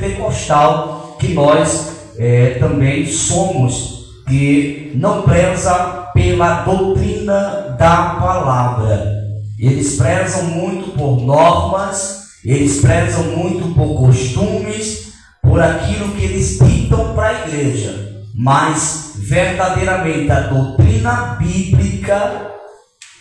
pentecostal que nós também somos, que não preza pela doutrina da palavra. Eles prezam muito por normas, eles prezam muito por costumes, por aquilo que eles ditam para a igreja, mas verdadeiramente a doutrina bíblica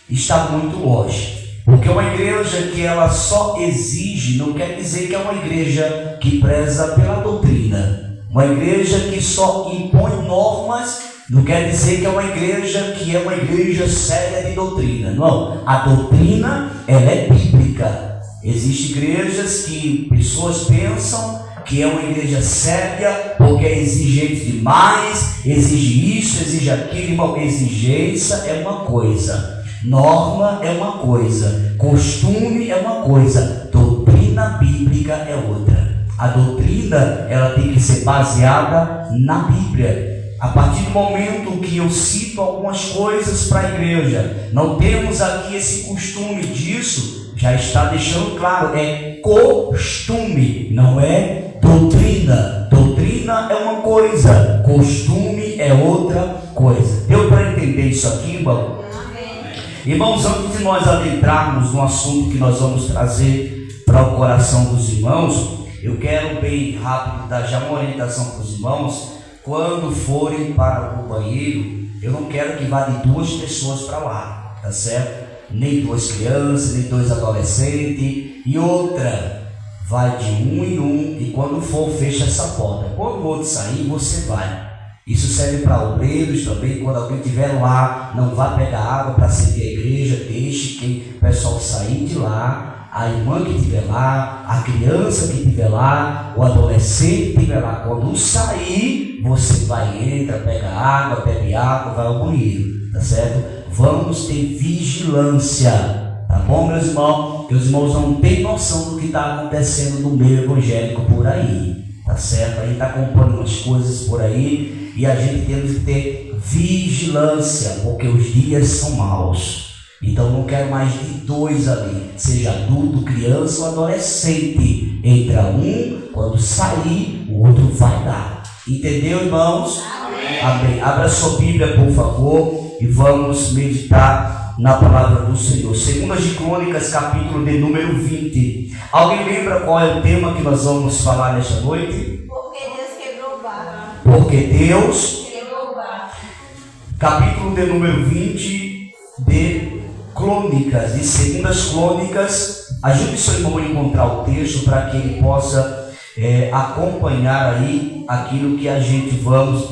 está muito longe. Porque uma igreja que ela só exige não quer dizer que é uma igreja que preza pela doutrina. Uma igreja que só impõe normas não quer dizer que é uma igreja séria de doutrina. Não, a doutrina ela é bíblica. Existem igrejas que pessoas pensam que é uma igreja séria porque é exigente demais, exige isso, exige aquilo. Irmão, exigência é uma coisa, norma é uma coisa, costume é uma coisa, doutrina bíblica é outra. A doutrina ela tem que ser baseada na Bíblia. A partir do momento que eu cito algumas coisas para a igreja, não temos aqui esse costume disso, já está deixando claro, é costume, não é doutrina. Doutrina é uma coisa, costume é outra coisa. Deu para entender isso aqui, irmão? Irmãos, antes de nós adentrarmos no assunto que nós vamos trazer para o coração dos irmãos, eu quero bem rápido dar já uma orientação para os irmãos. Quando forem para o banheiro, eu não quero que vá de 2 pessoas para lá, tá certo? Nem 2 crianças, nem 2 adolescentes. E outra, vai de 1 em 1, e quando for, fecha essa porta. Quando o outro sair, você vai. Isso serve para obreiros também. Quando alguém estiver lá, não vá pegar água para servir a igreja, deixe que o pessoal sair de lá. A irmã que estiver lá, a criança que estiver lá, o adolescente que estiver lá, quando sair, você vai, entra, pega água, bebe água, vai ao banheiro, tá certo? Vamos ter vigilância, tá bom, meus irmãos? Meus irmãos não têm noção do que está acontecendo no meio evangélico por aí, tá certo? A gente está acompanhando as coisas por aí e a gente tem que ter vigilância, porque os dias são maus. Então não quero mais de 2 ali, seja adulto, criança ou adolescente. Entra um, quando sair, o outro vai dar. Entendeu, irmãos? Amém. Amém. Abra sua Bíblia, por favor, e vamos meditar na palavra do Senhor. 2 de Crônicas, capítulo de número 20. Alguém lembra qual é o tema que nós vamos falar nesta noite? Porque Deus quebrou o barco. Porque Deus quebrou o barco. Capítulo de número 20 de Crônicas, de 2 Crônicas. Ajude seu irmão a encontrar o texto para que ele possa acompanhar aí aquilo que a gente vamos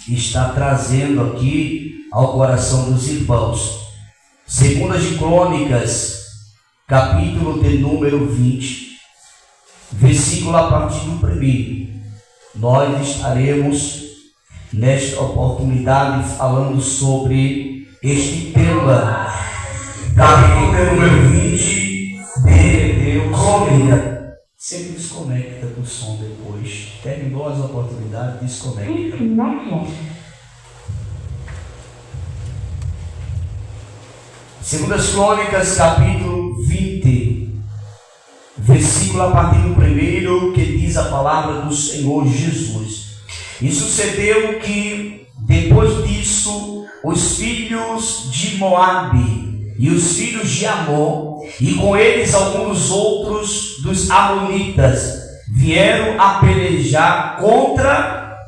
estar trazendo aqui ao coração dos irmãos. 2 de Crônicas, capítulo de número 20, versículo a partir do 1. Nós estaremos nesta oportunidade falando sobre este tema. Capítulo número 20 de Crônicas. Sempre desconecta do som depois. Terminou as oportunidades, desconecta. 2 Crônicas, capítulo 20, versículo a partir do 1, que diz a palavra do Senhor Jesus. E sucedeu que, depois disso, os filhos de Moabe e os filhos de Amon, e com eles alguns outros dos amonitas, vieram a pelejar contra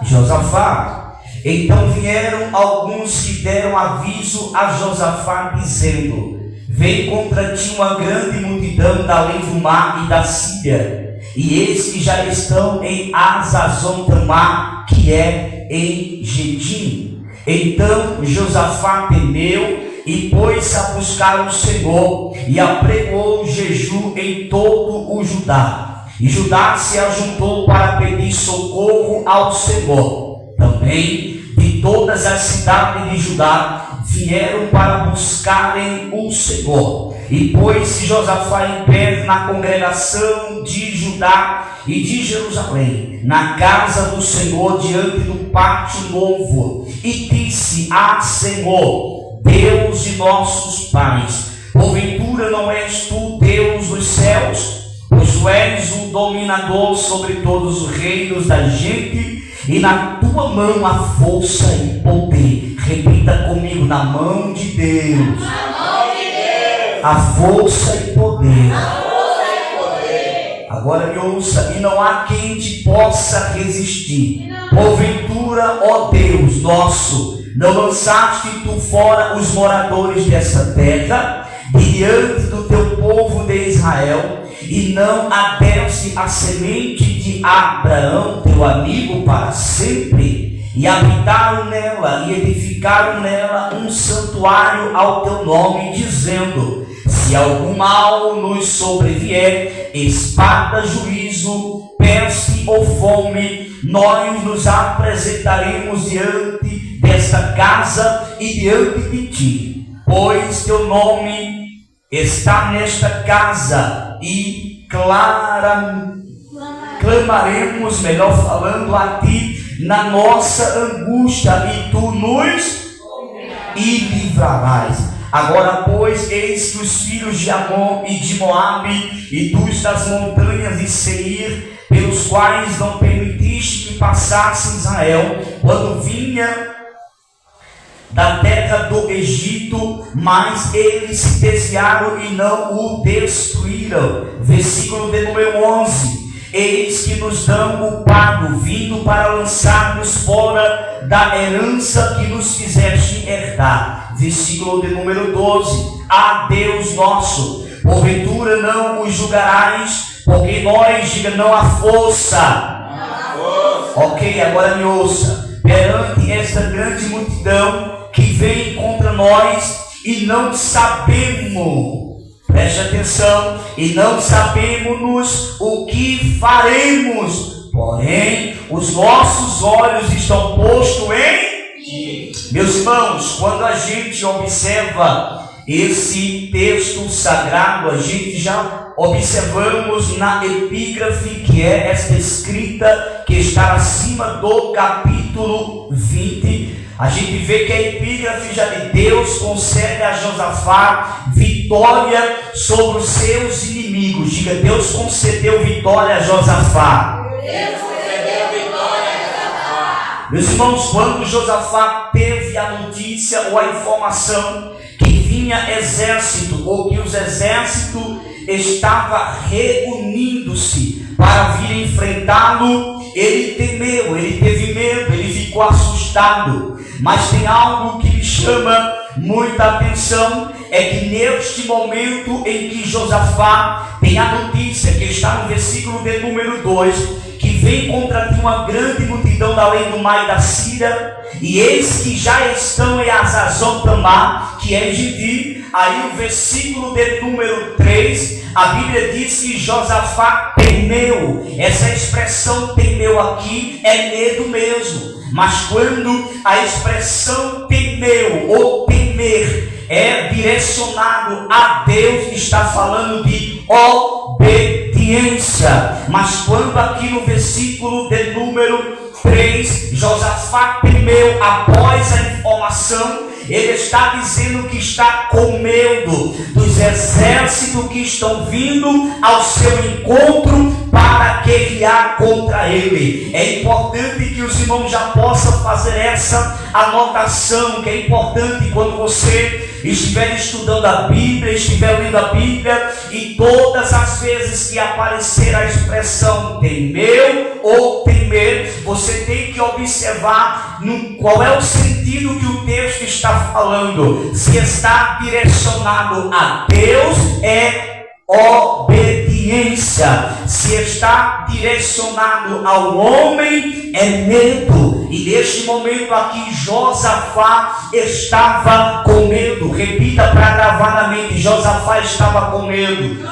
Josafá. Então vieram alguns que deram aviso a Josafá, dizendo: vem contra ti uma grande multidão da além do mar e da Síria, e eis que já estão em Hazazon-Tamar, que é em Gedim. Então Josafá temeu e pôs-se a buscar o Senhor, e apregou jejum em todo o Judá. E Judá se ajuntou para pedir socorro ao Senhor. Também de todas as cidades de Judá vieram para buscarem o Senhor. E pôs-se Josafá em pé na congregação de Judá e de Jerusalém, na casa do Senhor, diante do pátio novo, e disse: Senhor, Deus de nossos pais, porventura não és tu Deus dos céus? pois tu és o dominador sobre todos os reinos da gente, e na tua mão há força e poder. Repita comigo: na mão de Deus, há força e poder. Agora me ouça: e não há quem te possa resistir. Porventura, ó Deus nosso, não lançaste tu fora os moradores dessa terra, diante do teu povo de Israel, e não adesse a semente de Abraão, teu amigo, para sempre, e habitaram nela, e edificaram nela um santuário ao teu nome, dizendo: se algum mal nos sobrevier, espada, juízo, peste ou fome, nós nos apresentaremos diante desta casa e diante de ti, pois teu nome está nesta casa, e clamaremos, melhor falando, a ti na nossa angústia, e tu nos livrarás. Agora, pois, eis que os filhos de Amon e de Moabe, e dos das montanhas de Seir, pelos quais não permitiste que passasse Israel, quando vinha da terra do Egito, mas eles se desviaram e não o destruíram. Versículo de número 11. Eis que nos dão o pago, vindo para lançar-nos fora da herança que nos fizeste herdar. Versículo de número 12. Ah, Deus nosso, porventura não os julgarás, porque nós, diga, não há força. Ok, agora me ouça. Perante esta grande multidão que vem contra nós, e não sabemos, preste atenção, e não sabemos o que faremos, porém os nossos olhos estão postos em ti. Meus irmãos, quando a gente observa esse texto sagrado, a gente já observamos na epígrafe, que é esta escrita que está acima do capítulo 20, a gente vê que a epígrafe já de Deus concede a Josafá vitória sobre os seus inimigos. Diga: Deus concedeu vitória a Josafá. Deus concedeu vitória a Josafá. Meus irmãos, quando Josafá teve a notícia ou a informação que vinha exército, ou que os exércitos estavam reunindo-se para vir enfrentá-lo, ele temeu, ele teve medo, ele ficou assustado. Mas tem algo que me chama muita atenção, é que neste momento em que Josafá tem a notícia, que está no versículo de número 2, que vem contra ti uma grande multidão da além do mar e da Síria, e eis que já estão em Hazazon Tamar, que é em Gedi. Aí o versículo de número 3, a Bíblia diz que Josafá temeu. Essa expressão temeu aqui é medo mesmo. Mas quando a expressão temeu ou temer é direcionado a Deus, está falando de obediência. Mas quando aqui no versículo de número 3, Josafá temeu após a informação, ele está dizendo que está com medo dos exércitos que estão vindo ao seu encontro para guerrear contra ele. É importante que os irmãos já possam fazer essa anotação, que é importante quando você estiver estudando a Bíblia, estiver lendo a Bíblia, e todas as vezes que aparecer a expressão temeu ou temer, você tem que observar qual é o sentido que o texto está falando. Se está direcionado a Deus, é obediência. Se está direcionado ao homem, é medo. E neste momento aqui, Josafá estava com medo. Repita para gravar na mente: Josafá estava com medo.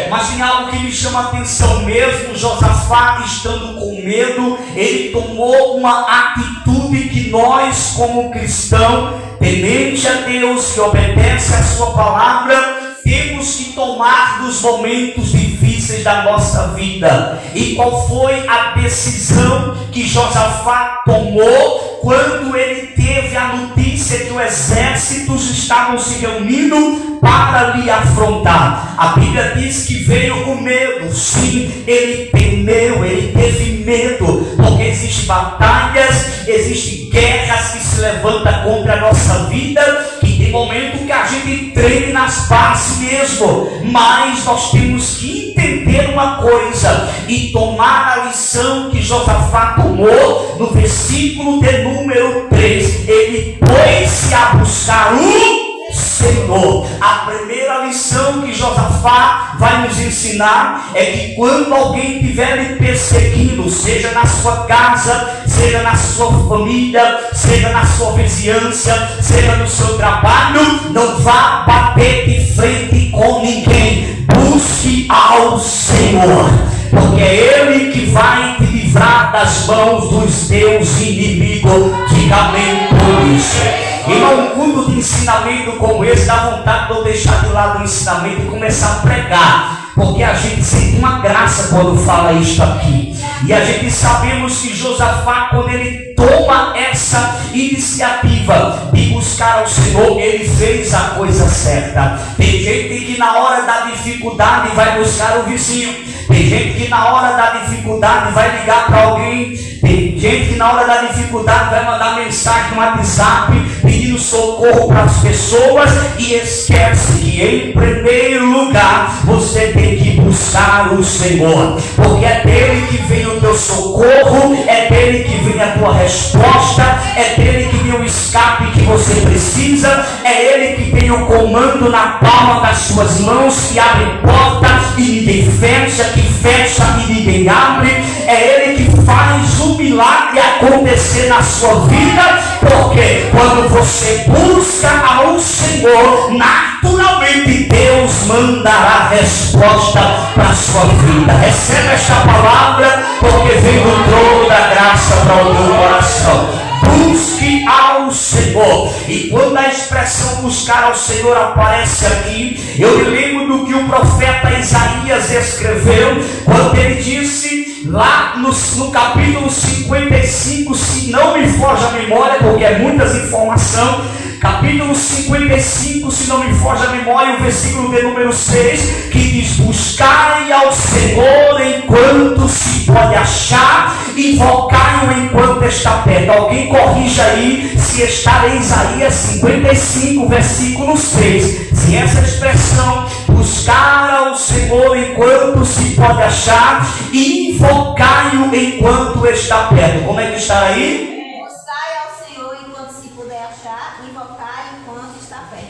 Mas tem algo que me chama a atenção mesmo. Josafá estando com medo, ele tomou uma atitude que nós, como cristão, temente a Deus, que obedece a sua palavra, temos que tomar nos momentos difíceis da nossa vida. E qual foi a decisão que Josafá tomou quando ele teve a notícia notícia que os exércitos estavam se reunindo para lhe afrontar. A Bíblia diz que veio com medo. Sim, ele temeu, ele teve medo, porque existem batalhas, existem guerras que se levantam contra a nossa vida, que tem momento que a gente treme nas bases mesmo, mas nós temos que entender uma coisa e tomar a lição que Josafá tomou no versículo de número 3. Ele pôs-se a buscar o Senhor. A primeira lição que Josafá vai nos ensinar é que quando alguém estiver lhe perseguindo, seja na sua casa, seja na sua família, seja na sua vizinhança, seja no seu trabalho, não vá bater de frente com ninguém. Busque ao Senhor, porque é Ele que vai te livrar das mãos dos teus inimigos. Diga amém por isso. Irmão, um culto de ensinamento como esse, dá vontade de eu deixar de lado o ensinamento e começar a pregar, porque a gente sente uma graça quando fala isto aqui. E a gente sabemos que Josafá, quando ele toma essa iniciativa de buscar ao Senhor, ele fez a coisa certa. Tem gente que na hora da dificuldade vai buscar o vizinho. Tem gente que na hora da dificuldade vai ligar para alguém. Tem gente que na hora da dificuldade vai mandar mensagem no WhatsApp pedindo socorro para as pessoas, e esquece que em primeiro lugar você tem que buscar o Senhor, porque é dele que vem o teu socorro, é dele que vem a tua resposta, é dele que vem o escape que você precisa, é ele que tem o comando na palma das suas mãos, que abre porta e ninguém fecha, que fecha e ninguém abre. É ele que faz o milagre acontecer na sua vida, porque quando você busca ao Senhor, naturalmente Deus mandará resposta para a sua vida. Recebe esta palavra, porque vem do trono da graça para o teu coração. Busque ao Senhor. E quando a expressão buscar ao Senhor aparece aqui, eu me lembro do que o profeta Isaías escreveu, quando ele disse lá no capítulo 55, se não me foge a memória, porque é muitas informações, capítulo 55, se não me foge a memória, o versículo de número 6, que diz: buscai ao Senhor enquanto se pode achar, invocai-o enquanto está perto. Alguém corrija aí se está em Isaías 55, versículo 6. Se essa expressão, buscar ao Senhor enquanto se pode achar, e invocai-o enquanto está perto. Como é que está aí?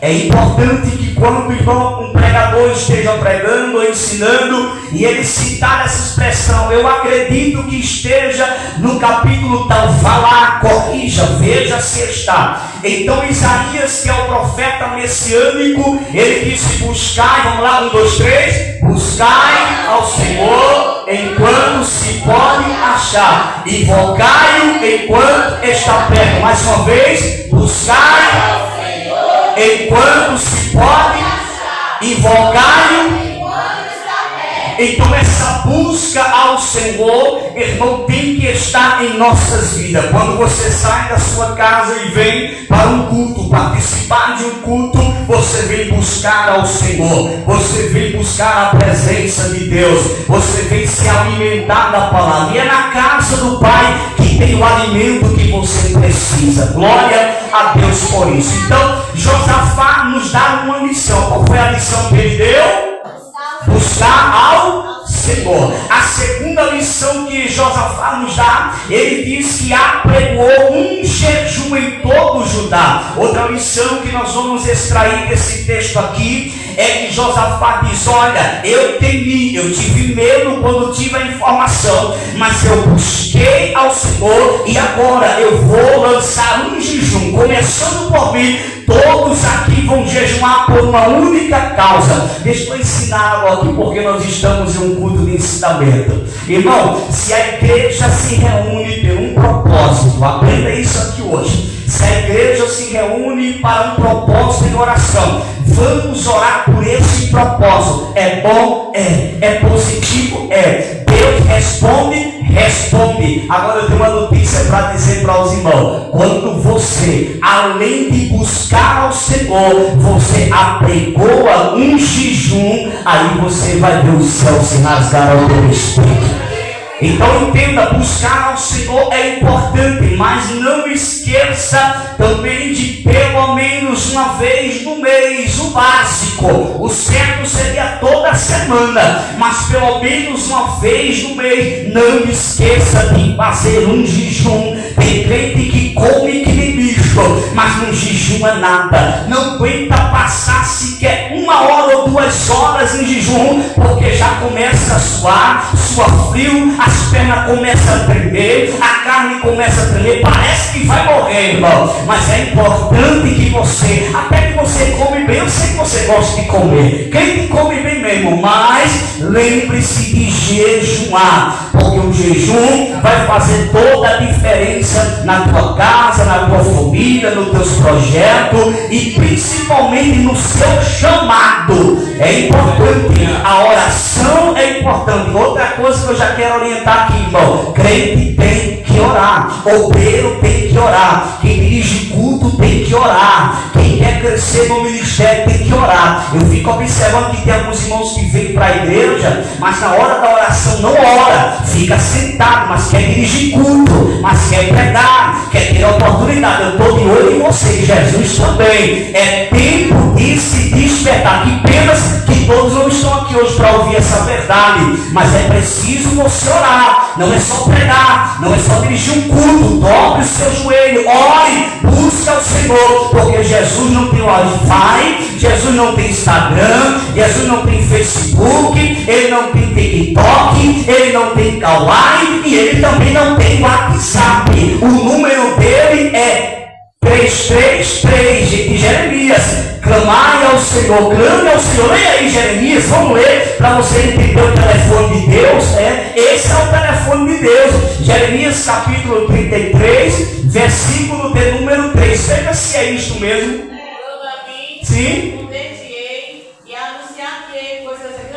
É importante que quando um pregador esteja pregando ou ensinando, e ele citar essa expressão, eu acredito que esteja no capítulo tal, vá lá, corrija, veja se está. Então Isaías, que é o profeta messiânico, ele disse: buscai, vamos lá, 1, 2, 3, buscai ao Senhor enquanto se pode achar, invocai-o enquanto está perto. Mais uma vez, buscai enquanto se pode, invocai-o. Então essa busca ao Senhor, irmão, tem que estar em nossas vidas. Quando você sai da sua casa e vem para um culto, participar de um culto, você vem buscar ao Senhor, você vem buscar a presença de Deus, você vem se alimentar da palavra. E é na casa do Pai que tem o alimento que você precisa. Glória a Deus por isso. Então Josafá nos dá uma lição. Qual foi a lição que ele deu? Buscar ao Senhor. A segunda lição que Josafá nos dá, ele diz que apregou um jejum em todo o Judá. Outra lição que nós vamos extrair desse texto aqui é que Josafá diz: olha, eu temi, eu tive medo quando tive a informação, mas eu busquei ao Senhor, e agora eu vou lançar um jejum, começando por mim. Todos aqui vão jejuar por uma única causa. Deixa eu ensinar algo aqui, porque nós estamos em um culto de ensinamento. Irmão, se a igreja se reúne por um propósito, aprenda isso aqui hoje. Se a igreja se reúne para um propósito em oração, vamos orar por esse propósito. É bom? É positivo? Deus responde? responde. Agora eu tenho uma notícia para dizer para os irmãos: quando você, além de buscar ao Senhor, você apregoa um jejum, aí você vai ver o céu se rasgar ao teu respeito. Então entenda, buscar ao Senhor é importante, mas não esqueça também de pelo menos uma vez no mês, o básico. O certo seria toda semana, mas pelo menos uma vez no mês. Não esqueça de fazer um jejum. Tem crente que come que nem bicho, mas não jejuma nada. Não aguenta passar sequer 1 hora ou 2 horas em jejum, porque já começa a suar, sua frio, as pernas começam a tremer, a carne começa a tremer, parece que vai morrer, irmão. Mas é importante que você, até que você come bem, eu sei que você gosta de comer, quem come bem mesmo, mas lembre-se de jejuar, porque o jejum vai fazer toda a diferença na tua casa, na tua família, nos teus projetos e principalmente no seu chamado. É importante, a oração é importante. Outra coisa que eu já quero orientar aqui, irmão: crente tem que orar, obreiro tem que orar, quem dirige culto tem que orar, quem quer crescer no ministério tem que orar. Eu fico observando que tem alguns irmãos que vêm para a igreja, mas na hora da oração não ora, fica sentado, mas quer dirigir culto, mas quer pregar, quer ter oportunidade. Eu estou de olho em você, Jesus também. É tempo de se despertar. Que penas que todos não estão aqui hoje para ouvir essa verdade, mas é preciso você orar. Não é só pregar, não é só dirigir um culto. Dobre o seu joelho, ore, busque ao Senhor, porque Jesus não tem Wi-Fi, Jesus não tem Instagram, Jesus não tem Facebook, ele não tem TikTok, ele não tem Kawaii e ele também não tem WhatsApp. O número dele é 333 de Jeremias. Clamai ao Senhor, clame ao Senhor. Leia aí Jeremias, vamos ler para você entender o telefone de Deus. Esse é o telefone de Deus. Jeremias capítulo 33, versículo de número 3. Veja se é isto mesmo. Sim.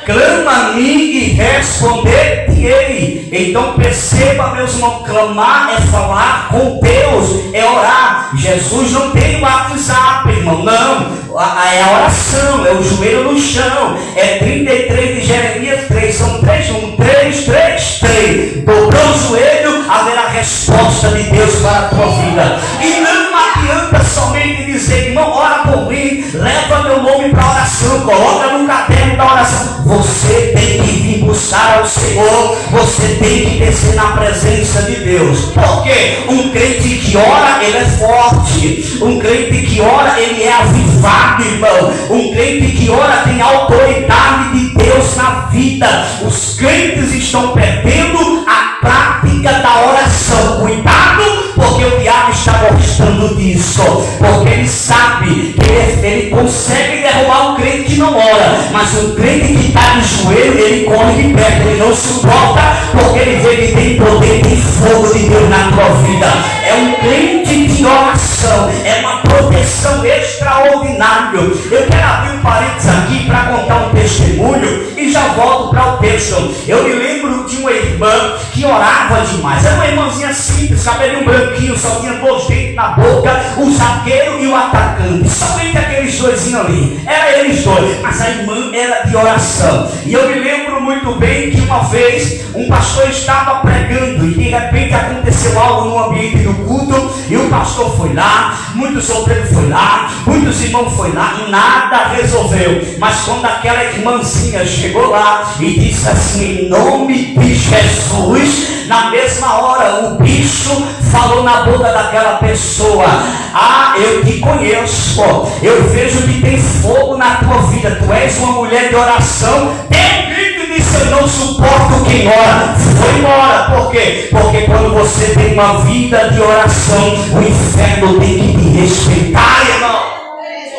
Clama a mim e responder-te-ei. Então perceba, meus irmãos, clamar é falar com Deus, é orar. Jesus não tem WhatsApp, irmão, não. É a oração, é o joelho no chão. É 33 de Jeremias 3, são 3, 1, 3, 3, 3. Dobrou o joelho, haverá resposta de Deus para a tua vida. E não adianta somente dizer: irmão, ora por mim, leva meu nome para a oração, coloca no caderno da oração. Você tem que vir buscar ao Senhor, você tem que descer na presença de Deus. Porque um crente que ora, ele é forte. Um crente que ora, ele é avivado, irmão. Um crente que ora tem autoridade de Deus na vida. Os crentes estão perdendo a prática da oração. Cuidado, porque o diabo está gostando disso, porque ele sabe que ele consegue derrubar um crente que não ora, mas um crente que está de joelho, ele corre de perto, ele não suporta, porque ele vê que tem poder e fogo de Deus na tua vida. É um crente de oração, é uma proteção extraordinária. Eu quero abrir um parênteses aqui para contar um testemunho e já volto para o texto. Eu me lembro de uma irmã que orava demais. Era uma irmãzinha simples, cabelinho branquinho, só tinha 2 dentes na boca, o zagueiro e o atacante, somente aqueles doisinhos ali, era eles dois, mas a irmã era de oração. E eu me lembro muito bem que uma vez um pastor estava pregando e de repente aconteceu algo no ambiente do culto, e o pastor foi lá, muitos obreiros foi lá, muitos irmãos foi lá, e nada resolveu. Mas quando aquela irmãzinha chegou lá e disse assim: em nome de Jesus, na mesma hora o bicho falou na boca daquela pessoa: ah, eu te conheço, eu vejo que tem fogo na tua vida, tu és uma mulher de oração. Tem grito e disse: eu não suporto quem ora. Foi embora. Por quê? Porque quando você tem uma vida de oração, o inferno tem que te respeitar, irmão.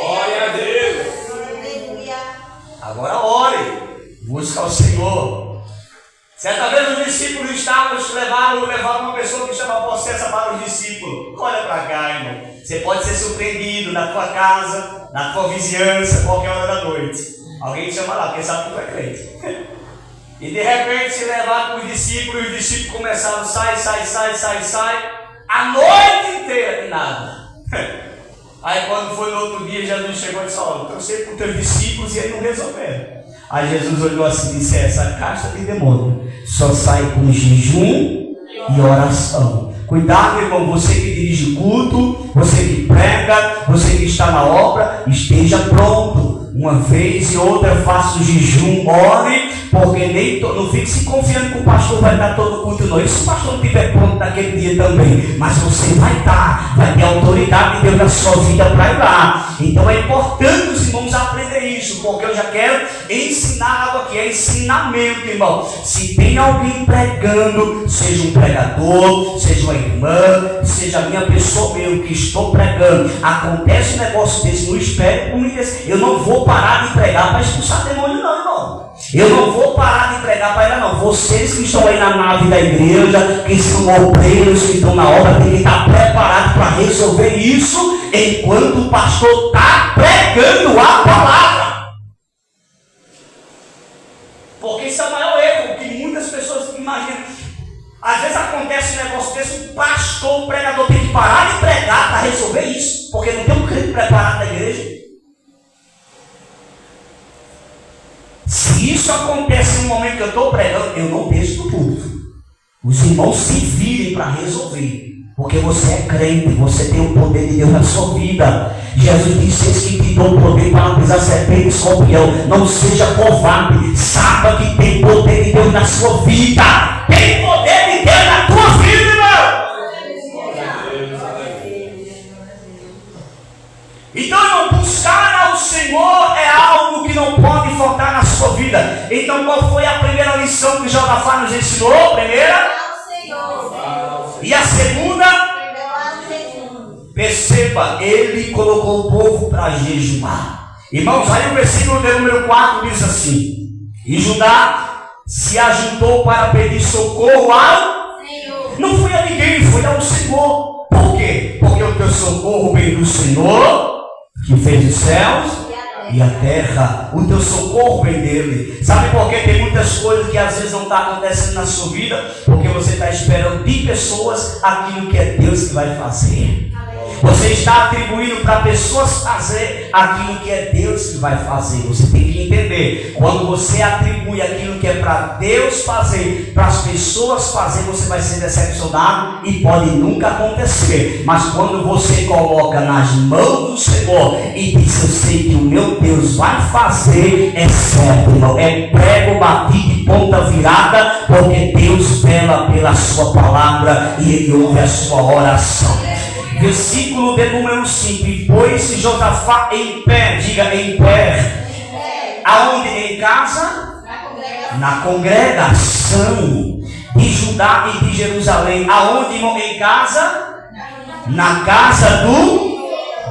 Glória a Deus. Agora ore, busca o Senhor. Certa vez os discípulos levaram uma pessoa que chama possessa para os discípulos. Olha para cá, irmão. Você pode ser surpreendido na tua casa, na tua vizinhança, qualquer hora da noite. Alguém te chama lá, porque sabe que tu é crente. E de repente se levaram para os discípulos, e os discípulos começaram, sai, a noite inteira, e nada. Aí quando foi no outro dia, Jesus chegou e disse, olha, eu trouxe para os teus discípulos e eles não resolveram. Aí Jesus olhou assim e disse, essa casta de demônio só sai com jejum e oração. Cuidado, irmão, você que dirige culto, você que prega, você que está na obra, esteja pronto. Uma vez e outra faça o jejum, ore, porque nem não fique se confiando que o pastor vai dar todo o culto, não. E se o pastor não estiver pronto naquele dia também, mas você vai estar, vai ter autoridade de Deus na sua vida para ir lá. Então é importante os irmãos aprenderem isso, porque eu já quero ensinar algo aqui, é ensinamento, irmão. Se tem alguém pregando, seja um pregador, seja uma irmã, seja a minha pessoa mesmo que estou pregando, acontece um negócio desse, não espere por mim desse. Eu não vou parar de pregar para expulsar demônio, não, irmão. Eu não vou parar de pregar para ela, não. Vocês que estão aí na nave da igreja, que são obreiros, que estão na obra, tem que estar preparados para resolver isso enquanto o pastor está pregando a palavra. Porque isso é o maior erro que muitas pessoas imaginam. Às vezes acontece um negócio desse, o pastor, o pregador tem que parar de pregar para resolver isso, porque não tem um crente preparado na igreja. Se isso acontece no momento que eu estou pregando, eu não deixo do culto. Os irmãos se virem para resolver, porque você é crente, você tem o poder de Deus na sua vida. Jesus disse, eis que te dou poder para pisar serpente e escorpião. Não seja covarde, saiba que tem poder de Deus na sua vida. Tem poder de Deus na tua vida, irmão. Então, irmão, buscar ao Senhor é algo que não pode faltar na sua vida. Então, qual foi a primeira lição que Josafá nos ensinou? Primeira? E a segunda? Perceba, ele colocou o povo para jejuar. Irmãos, aí o versículo de número 4 diz assim: e Judá se ajuntou para pedir socorro ao Senhor. Não foi a ninguém, foi ao Senhor. Por quê? Porque o teu socorro vem do Senhor, que fez os céus e a terra. O teu socorro vem dele. Sabe por que tem muitas coisas que às vezes não está acontecendo na sua vida? Porque você está esperando de pessoas aquilo que é Deus que vai fazer. Você está atribuindo para pessoas fazer aquilo que é Deus que vai fazer. Você tem que entender. Quando você atribui aquilo que é para Deus fazer, para as pessoas fazer, você vai ser decepcionado e pode nunca acontecer. Mas quando você coloca nas mãos do Senhor e diz, eu sei que o meu Deus vai fazer, é certo, irmão. É prego batido e ponta virada, porque Deus vela pela sua palavra e Ele ouve a sua oração. Versículo de número 5. E pôs-se Josafá em pé, diga em pé. Aonde? Em casa? Na congregação de Judá e de Jerusalém. Aonde, irmão? Em casa? Na casa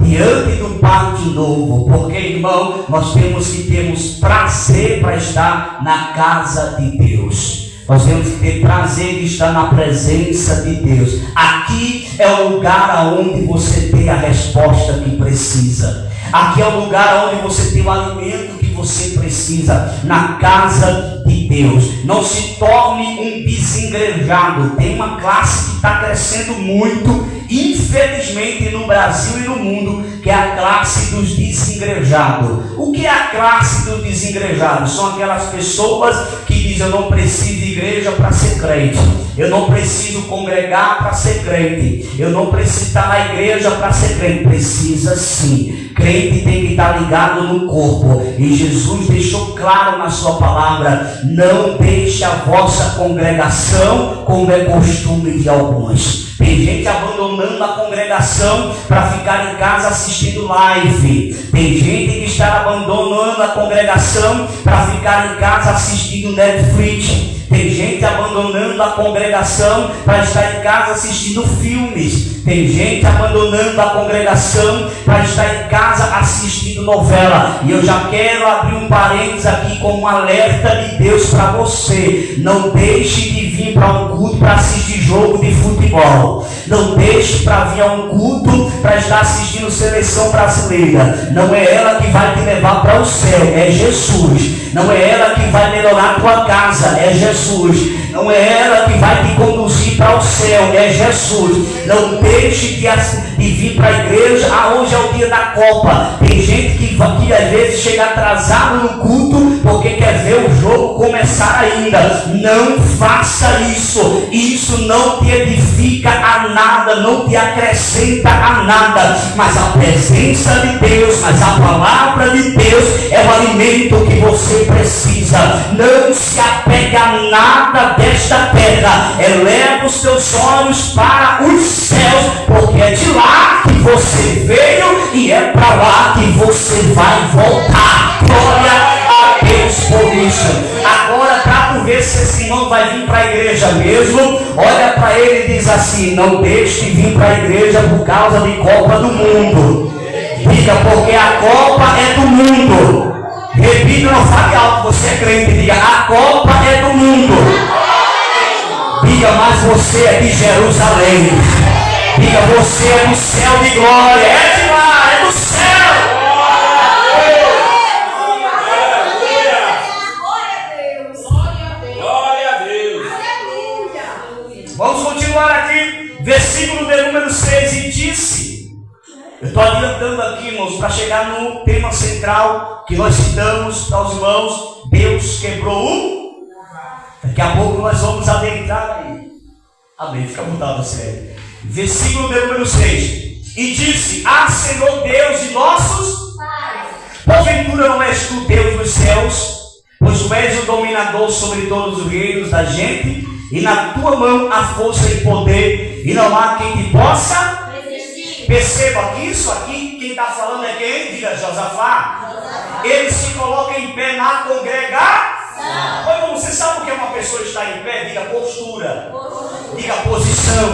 diante do pátio novo. Porque, irmão, nós temos que termos prazer para estar na casa de Deus. Nós temos que ter prazer de estar na presença de Deus. Aqui é o lugar onde você tem a resposta que precisa. Aqui é o lugar onde você tem o alimento que você precisa. Na casa de Deus. Não se torne um desengrejado. Tem uma classe que está crescendo muito, infelizmente, no Brasil e no mundo, que é a classe dos desengrejados. O que é a classe dos desengrejados? São aquelas pessoas que dizem, eu não preciso de igreja para ser crente. Eu não preciso congregar para ser crente. Eu não preciso estar na igreja para ser crente. Precisa sim. Crente tem que estar ligado no corpo. E Jesus deixou claro na sua palavra, não deixe a vossa congregação como é costume de alguns. Tem gente abandonando a congregação para ficar em casa assistindo live. Tem gente que está abandonando a congregação para ficar em casa assistindo Netflix. Tem gente abandonando a congregação para estar em casa assistindo filmes. Tem gente abandonando a congregação para estar em casa assistindo novela. E eu já quero abrir um parênteses aqui com um alerta de Deus para você. Não deixe de vir para um culto para assistir jogo de futebol. Não deixe para vir a um culto para estar assistindo seleção brasileira. Não é ela que vai te levar para o céu, é Jesus. Não é ela que vai melhorar a tua casa, é Jesus. Não é ela que vai te conduzir para o céu, é Jesus. Não deixe de vir para a igreja. Hoje é o dia da Copa. Tem gente que às vezes chega atrasado no culto porque quer ver o jogo começar ainda. Não faça isso. Isso não te edifica a nada, não te acrescenta a nada. Mas a presença de Deus, mas a palavra de Deus é o alimento que você precisa. Não se apegue a nada desta terra. Eleva os teus olhos para os céus, porque é de lá que você veio e é para lá que você vai voltar. Glória a Deus por isso. Agora, para tu ver se esse irmão vai vir para a igreja mesmo, olha para ele e diz assim: não deixe de vir para a igreja por causa de Copa do Mundo. Diga, porque a Copa é do mundo. Repita, não fale alto, você é crente. Diga, a Copa é do mundo. Diga, mas você é de Jerusalém. Diga, você é do céu de glória. É de lá, é do céu. Glória a Deus. Vamos continuar aqui. Versículo de número 6. E disse... Eu estou adiantando aqui, irmãos, para chegar no tema central que nós citamos aos irmãos. Deus quebrou o... Daqui a pouco nós vamos adentrar aí. Amém, fica mudado sério. Versículo de número 6. E disse: Senhor Deus de nossos pais, porventura não és tu Deus dos céus, pois tu és o dominador sobre todos os reinos da gente, e na tua mão há força e poder, e não há quem te possa... Perceba que isso aqui, quem está falando é quem? Diga, Josafá. Ele se coloca em pé na congregação. Olha, você sabe o que é uma pessoa estar em pé? Diga postura. Diga posição.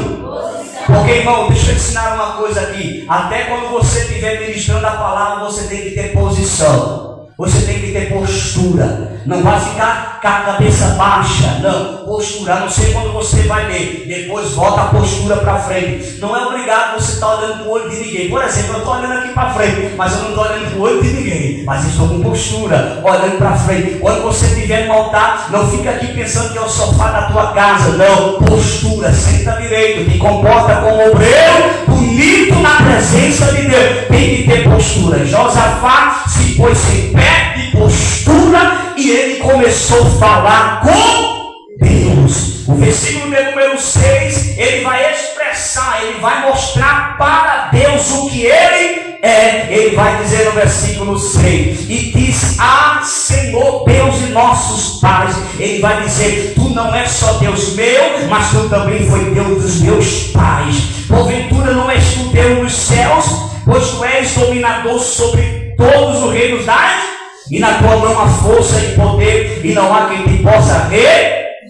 Porque, irmão, deixa eu ensinar uma coisa aqui. Até quando você estiver ministrando a palavra, você tem que ter posição. Você tem que ter postura. Não vai ficar com a cabeça baixa. Não, postura. Não sei quando você vai ler. Depois volta a postura para frente. Não é obrigado você estar olhando para o olho de ninguém. Por exemplo, eu estou olhando aqui para frente, mas eu não estou olhando para o olho de ninguém. Mas estou com postura, olhando para frente. Quando você estiver no altar, não fica aqui pensando que é o sofá da tua casa. Não, postura. Senta direito. Te comporta como obreiro bonito na presença de Deus. Tem que ter postura. Josafá se pôs em pé de postura e ele começou a falar com Deus. O versículo de número 6, ele vai expressar, ele vai mostrar para Deus o que ele é. Ele vai dizer no versículo 6: e disse: Senhor Deus de nossos pais. Ele vai dizer: tu não és só Deus meu, mas tu também foi Deus dos meus pais. Porventura não és tu Deus dos céus, pois tu és dominador sobre todos os reinos das... E na tua mão há força e poder, e não há quem te possa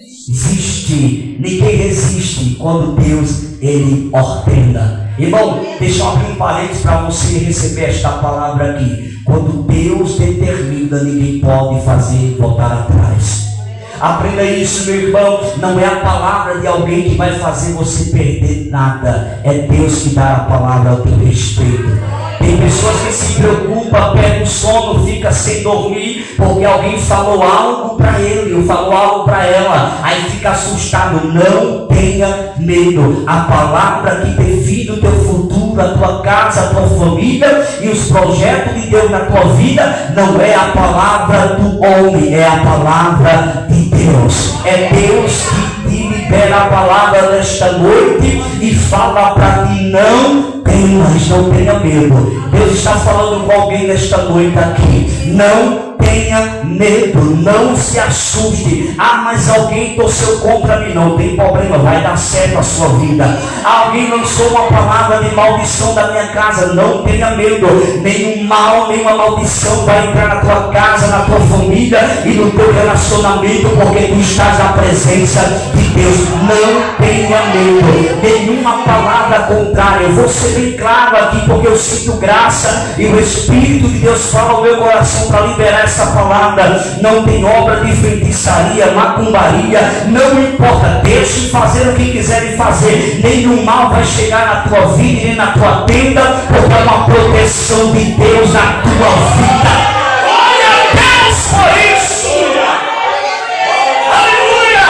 resistir. Ninguém resiste quando Deus, ele ordena. Irmão, deixa eu abrir um parênteses para você receber esta palavra aqui. Quando Deus determina, ninguém pode fazer voltar atrás. Aprenda isso, meu irmão. Não é a palavra de alguém que vai fazer você perder nada. É Deus que dá a palavra ao teu respeito. Tem pessoas que se preocupam, perde o sono, fica sem dormir, porque alguém falou algo para ele, ou falou algo para ela, aí fica assustado. Não tenha medo. A palavra que define o teu futuro, a tua casa, a tua família e os projetos de Deus na tua vida, não é a palavra do homem, é a palavra de Deus. É Deus que te libera a palavra nesta noite e fala para ti: não tenha medo. Deus está falando com alguém nesta noite aqui. Não tenha medo, não se assuste. Mas alguém torceu contra mim. Não tem problema, vai dar certo a sua vida. Alguém lançou uma palavra de maldição da minha casa. Não tenha medo. Nenhum mal, nenhuma maldição vai entrar na tua casa, na tua família e no teu relacionamento, porque tu estás na presença de Deus. Não tenha medo, nenhuma palavra contrária. Eu vou ser bem claro aqui, porque eu sinto graça e o Espírito de Deus fala ao meu coração para liberar essa palavra. Não tem obra de feitiçaria, macumbaria, não importa. Deixe fazer o que quiserem fazer. Nenhum mal vai chegar na tua vida nem na tua tenda, porque é uma proteção de Deus na tua vida. Glória a Deus por isso. Aleluia.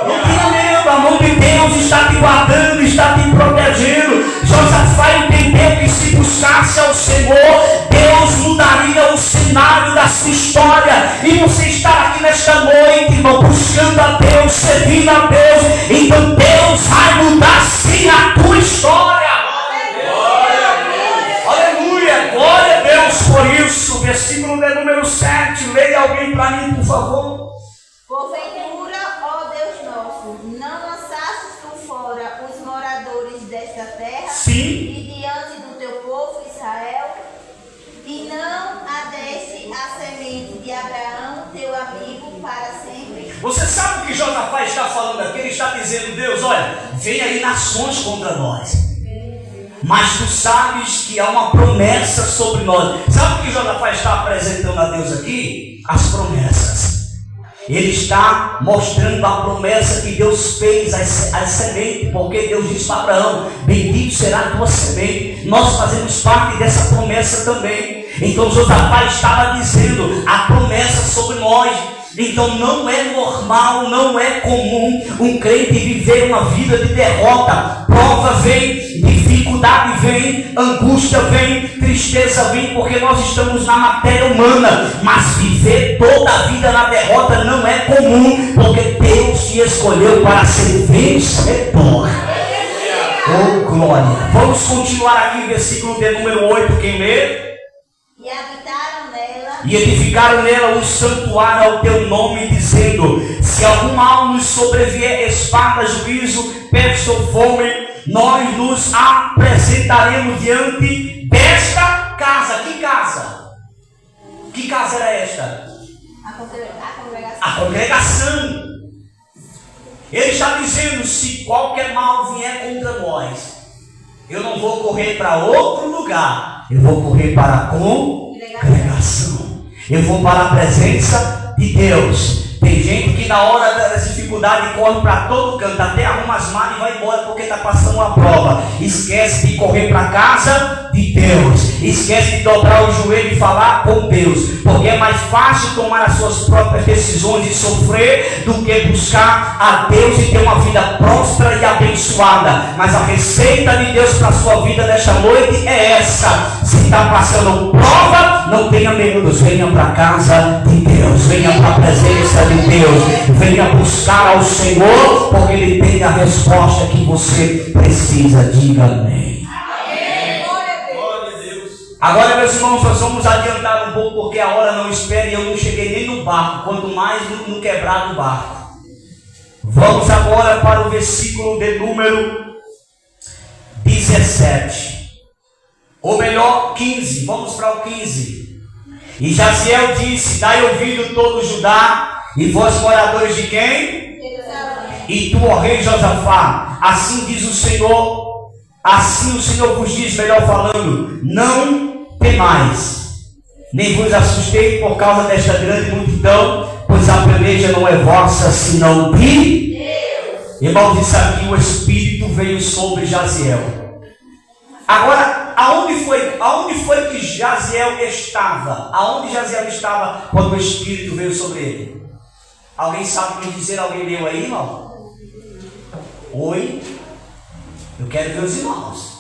Não tenha medo, a mão de Deus está te guardando, está te protegendo. Josafá entendeu que se buscasse ao Senhor, Deus mudaria o cenário da sua história. E você está aqui nesta noite, irmão, buscando a Deus, servindo a Deus. Então Deus vai mudar sim a tua história. Aleluia, glória a Deus por isso. Versículo de número 7. Leia alguém para mim, por favor. Porventura, ó Deus nosso, não lançastes tu fora os moradores desta terra? Sim. E diante do teu povo Israel, e não adeste a semente de Abraão, teu amigo, para sempre. Você sabe o que Josafá está falando aqui? Ele está dizendo: Deus, olha, vem aí nações contra nós, mas tu sabes que há uma promessa sobre nós. Sabe o que Josafá está apresentando a Deus aqui? As promessas. Ele está mostrando a promessa que Deus fez às sementes, porque Deus disse para Abraão: bendito será a tua semente. Nós fazemos parte dessa promessa também. Então Josafá estava dizendo a promessa sobre nós. Então não é normal, não é comum um crente viver uma vida de derrota. Prova vem, dificuldade vem, angústia vem, tristeza vem, porque nós estamos na matéria humana. Mas viver toda a vida na derrota não é comum, porque Deus te escolheu para ser vencedor. Oh glória! Vamos continuar aqui, versículo de número 8, quem lê? E habitaram nela, E edificaram nela um santuário ao teu nome, dizendo: se algum mal nos sobrevier, espada, juízo, peste ou fome, nós nos apresentaremos diante desta casa. Que casa? Que casa era esta? a congregação. A congregação. Ele está dizendo: se qualquer mal vier contra nós, eu não vou correr para outro lugar, eu vou correr para a congregação. Eu vou para a presença de Deus. Tem gente que na hora das dificuldades corre para todo canto, até arruma as malas e vai embora porque está passando uma prova. Esquece de correr para a casa de Deus. Esquece de dobrar o joelho e falar com Deus. Porque é mais fácil tomar as suas próprias decisões e sofrer do que buscar a Deus e ter uma vida próspera e abençoada. Mas a receita de Deus para a sua vida nesta noite é essa. Se está passando prova, não tenha medo. Venha para a casa de Deus. Venha para a presença de Deus. Venha buscar ao Senhor, porque Ele tem a resposta que você precisa. Diga amém. Agora, meus irmãos, nós vamos adiantar um pouco, porque a hora não espera e eu não cheguei nem no barco, quanto mais no quebrado barco. Vamos agora para o versículo de número 17. Ou melhor, 15. Vamos para o 15. E Jaziel disse: dai ouvido todo Judá, e vós moradores de quem? E tu, ó rei Josafá, assim diz o Senhor. Assim o Senhor vos diz, melhor falando: não temais, nem vos assustei por causa desta grande multidão, pois a peleja não é vossa, senão de Deus. Irmão, disse aqui: o Espírito veio sobre Jaziel. Agora, aonde foi que Jaziel estava? Aonde Jaziel estava quando o Espírito veio sobre ele? Alguém sabe me dizer? Alguém leu aí, irmão? Oi? Eu quero ver os irmãos.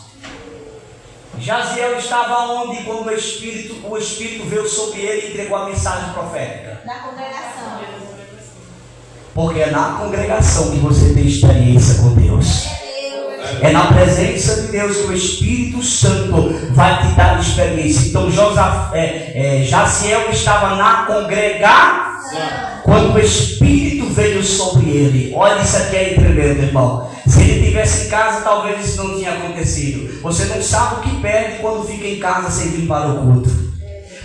Jaziel estava onde quando o Espírito veio sobre ele e entregou a mensagem profética? Na congregação. Porque é na congregação que você tem experiência com Deus. É na presença de Deus que o Espírito Santo vai te dar experiência. Então Jaziel estava na congregação quando o Espírito veio sobre ele. Olha, isso aqui é tremendo, irmão. Se ele estivesse em casa, talvez isso não tinha acontecido. Você não sabe o que perde quando fica em casa sem vir para o culto.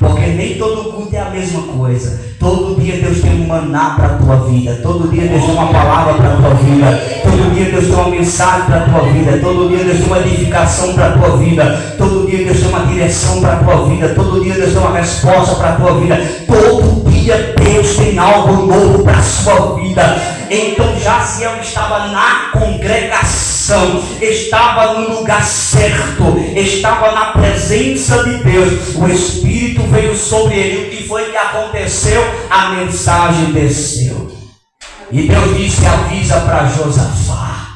porque nem todo culto é a mesma coisa. Todo dia Deus tem um maná para a tua vida, todo dia Deus tem uma palavra para a tua vida, todo dia Deus tem uma mensagem para a tua vida, todo dia Deus tem uma edificação para a tua vida, todo dia Deus tem uma direção para a tua vida, todo dia Deus tem uma resposta para a tua vida, todo dia Deus tem algo novo para a sua vida. Então Jaziel estava na congregação, estava no lugar certo, estava na presença de Deus. O Espírito veio sobre ele. O que foi que aconteceu? A mensagem desceu. E Deus disse: avisa para Josafá.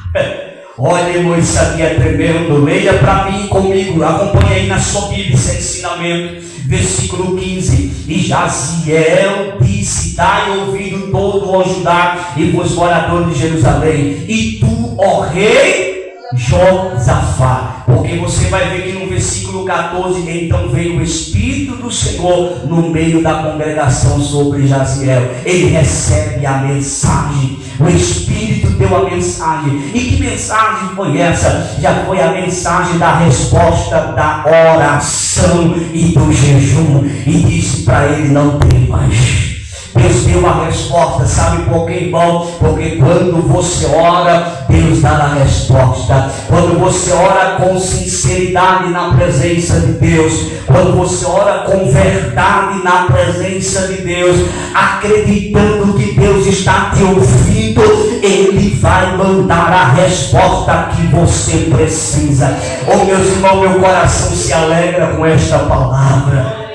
Olha, irmão, isso aqui é tremendo. Leia para mim comigo, acompanhe aí na sua Bíblia esse ensinamento. Versículo 15: e Jaziel disse: dai ouvido todo, ó Judá, e vos moradores de Jerusalém, e tu, ó rei Josafá. Porque você vai ver que no versículo 14: então veio o Espírito do Senhor no meio da congregação sobre Jaziel. Ele recebe a mensagem. O Espírito deu a mensagem. E que mensagem foi essa? Já foi a mensagem da resposta da oração e do jejum. E disse para ele: não temas. Deus deu a resposta. Sabe por quê, irmão? Porque quando você ora, Deus dá a resposta. Quando você ora com sinceridade na presença de Deus, quando você ora com verdade na presença de Deus, acreditando que Deus está te ouvindo, Ele vai mandar a resposta que você precisa. Oh, meus irmãos, meu coração se alegra com esta palavra.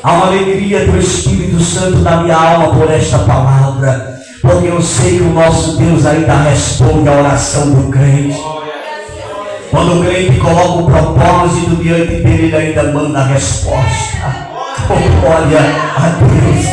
Há uma alegria do Espírito Santo da minha alma por esta palavra, porque eu sei que o nosso Deus ainda responde a oração do crente. Quando o crente coloca o propósito diante dele, ele ainda manda a resposta. Oh, glória a Deus.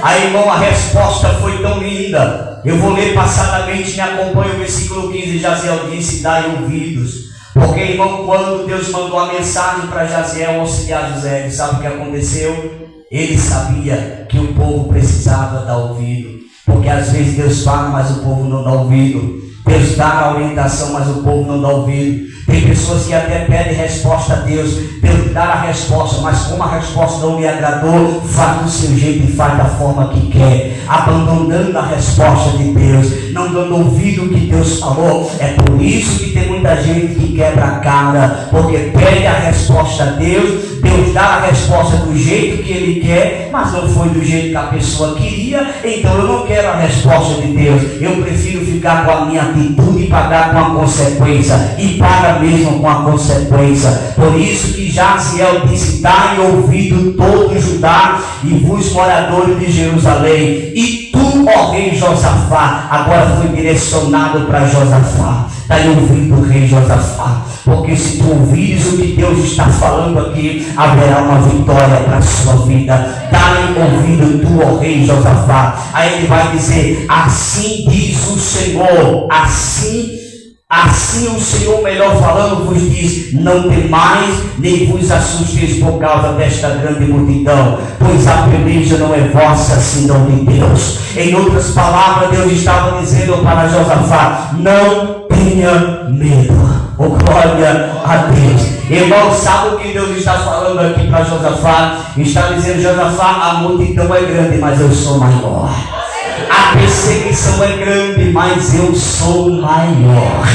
Aí, irmão, a resposta foi tão linda. Eu vou ler passadamente, me acompanha o versículo 15. Jaziel disse: dai ouvidos. Porque, irmão, quando Deus mandou a mensagem para Jaziel auxiliar José, sabe o que aconteceu? Ele sabia que o povo precisava dar ouvido. Porque às vezes Deus fala, mas o povo não dá ouvido. Deus dá a orientação, mas o povo não dá ouvido. Tem pessoas que até pedem resposta a Deus. Deus dá a resposta, mas como a resposta não lhe agradou, faz do seu jeito e faz da forma que quer, abandonando a resposta de Deus, não dando ouvido ao que Deus falou. É por isso que tem muita gente que quebra a cara, porque pede a resposta a Deus. Deus dá a resposta do jeito que Ele quer, mas não foi do jeito que a pessoa queria. Então eu não quero a resposta de Deus. Eu prefiro ficar com a minha atitude e pagar com a consequência. E paga mesmo com a consequência. Por isso que Jaziel disse: dai ouvido todo Judá e vos moradores de Jerusalém, e tu, ó rei Josafá. Agora foi direcionado para Josafá. Dai ouvido, rei Josafá, porque se tu ouvires o que Deus está falando aqui, haverá uma vitória para a sua vida. Dai ouvido, tu, ó rei Josafá. Aí ele vai dizer: assim diz o Senhor, assim o Senhor, melhor falando, vos diz: não temais, nem vos assusteis por causa desta grande multidão, pois a peleja não é vossa, senão de Deus. Em outras palavras, Deus estava dizendo para Josafá: não tenha medo. Oh, glória a Deus. Irmão, sabe o que Deus está falando aqui para Josafá? Está dizendo: Josafá, a multidão é grande, mas eu sou maior. A perseguição é grande, mas eu sou maior.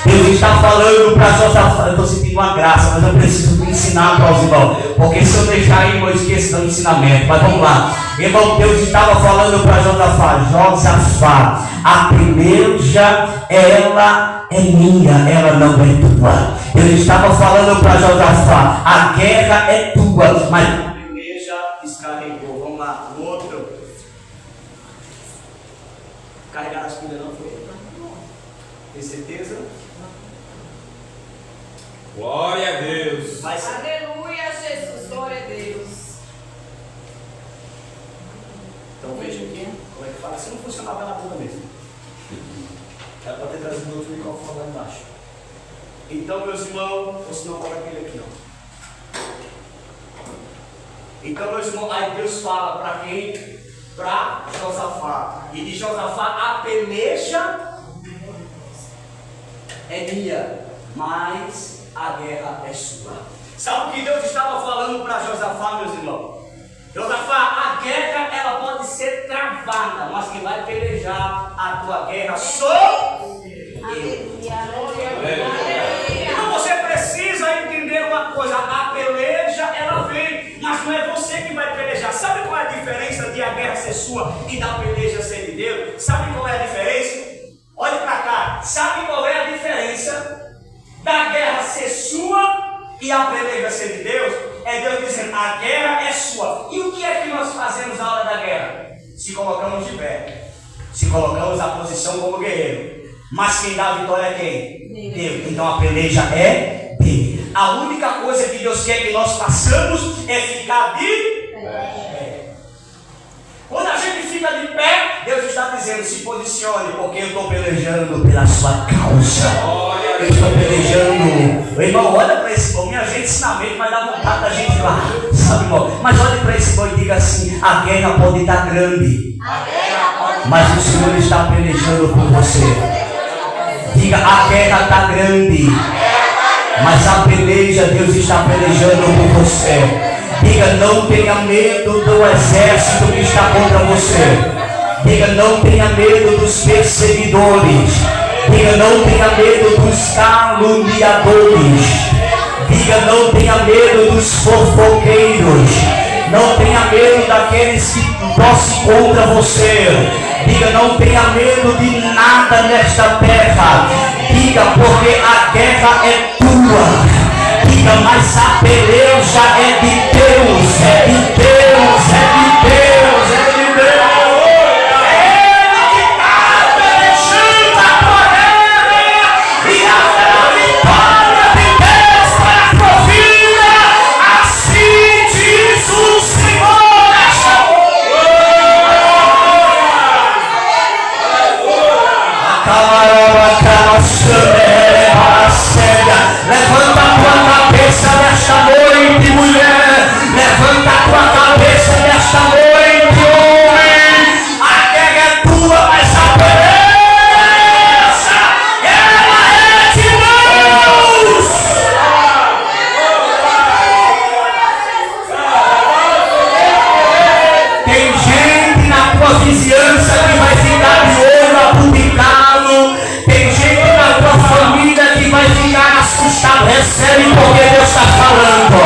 Deus está falando para Josafá. Eu estou sentindo uma graça, mas eu preciso ensinar para os irmãos, porque se eu deixar aí, eu esqueço do ensinamento. Mas vamos lá, irmão. Deus estava falando para Josafá: Josafá, a peleja, ela é minha, ela não é tua. Deus estava falando para Josafá: a guerra é tua, mas a peleja descarregou. Vamos lá, o outro. Carregar as pilhas não foi? Tem certeza? Glória a Deus. Aleluia, Jesus. Glória a Deus. Então veja aqui como é que fala. Se não funcionava na boca mesmo, era para ter trazido outro microfone lá embaixo. Então, meus irmãos, ou se não, coloca aquele aqui, ó. Então, meus irmãos, aí Deus fala para quem? Para Josafá. E de Josafá: a peleja é minha, mas a guerra é sua. Sabe o que Deus estava falando para Josafá, meus irmãos? Josafá, a guerra ela pode ser travada, mas quem vai pelejar a tua guerra sou eu. Então você precisa entender uma coisa: a peleja ela vem, mas não é você que vai pelejar. Sabe qual é a diferença de a guerra ser sua e da peleja ser de Deus? Sabe qual é a diferença? Olhe para cá. Sabe qual é a diferença da guerra ser sua e a peleja ser de Deus? É Deus dizendo: a guerra é sua. E o que é que nós fazemos na hora da guerra? Se colocamos de pé, se colocamos na posição como guerreiro. Mas quem dá a vitória é quem? Deus. Então a peleja é dele. A única coisa que Deus quer que nós façamos é ficar de pé. Quando a gente fica de pé, Deus está dizendo: se posicione, porque eu estou pelejando pela sua causa. Eu estou pelejando. Irmão, olha para esse irmão. Minha gente, ensinamento vai dar vontade da gente ir lá, sabe, irmão? Mas olhe para esse irmão e diga assim: a guerra pode estar grande, mas o Senhor está pelejando por você. Diga: a guerra está grande, mas a peleja, Deus está pelejando por você. Diga: não tenha medo do exército que está contra você. Diga: não tenha medo dos perseguidores. Diga: não tenha medo dos caluniadores. Diga: não tenha medo dos fofoqueiros. Não tenha medo daqueles que torcem contra você. Diga: não tenha medo de nada nesta terra. Diga: porque a guerra é tua. Diga: mas a peleja é de Deus, é de Deus, é de Deus, é de Deus. Ele que está pelejando a tua guerra, e a vitória de Deus para a tua vida. Assim diz o Senhor. Levanta a tua cabeça nesta noite, mulher. Levanta a tua cabeça nesta noite, homem. A guerra é tua, mas a peleja, ela é de Deus. Tem gente na tua vizinhança que vai ficar de olho apubicado. Tem gente na tua família que vai ficar assustado. Recebe porque Deus está falando.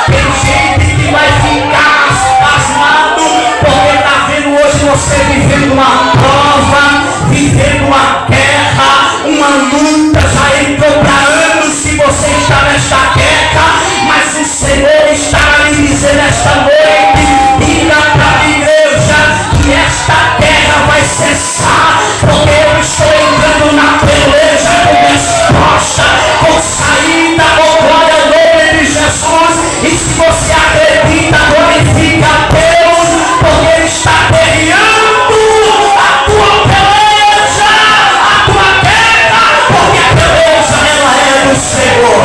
Tem gente que vai ficar pasmado porque está vendo hoje você vivendo uma prova, vivendo uma guerra, uma luta. Já entrou para anos que você está nesta guerra, mas o Senhor está a lhe dizer nesta noite: diga para a igreja que esta guerra vai cessar, porque eu estou entrando na peleja com resposta, com saída, com glória ao nome de Jesus. E se você acredita, glorifica a Deus, porque Ele está guerreando a tua peleja, a tua guerra, porque a peleja ela é do Senhor.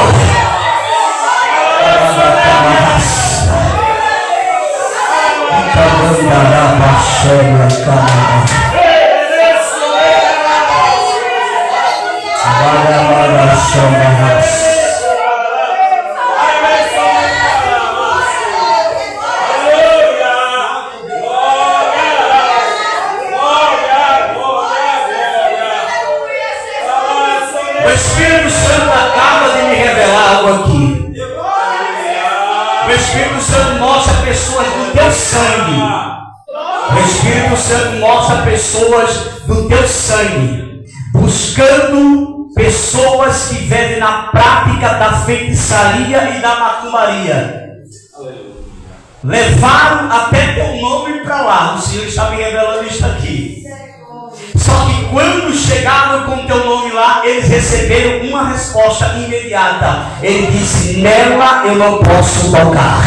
O Espírito Santo acaba de me revelar algo aqui. O Espírito Santo mostra pessoas do teu sangue. O Espírito Santo mostra pessoas do teu sangue, buscando pessoas que vivem na prática da feitiçaria e da macumbaria. Levaram até teu nome para lá. O Senhor está me revelando isso aqui. Só que quando chegaram com teu nome lá, eles receberam uma resposta imediata. Ele disse: nela eu não posso tocar.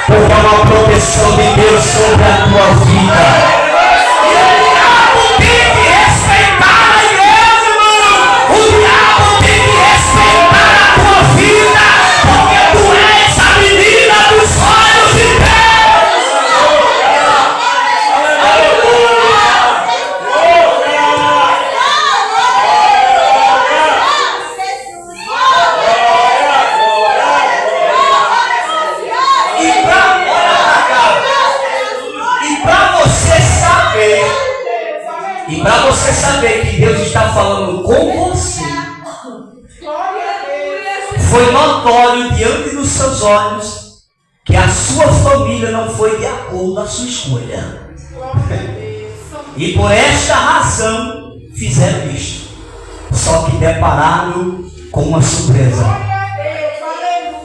Porque é uma proteção de Deus sobre a tua vida. E o diabo tem que respeitar a igreja, irmão. O diabo tem que respeitar a tua vida, porque tu és a menina dos olhos de Deus. Para você saber que Deus está falando com você, foi notório diante dos seus olhos que a sua família não foi de acordo com a sua escolha. E por esta razão fizeram isto. Só que depararam com uma surpresa.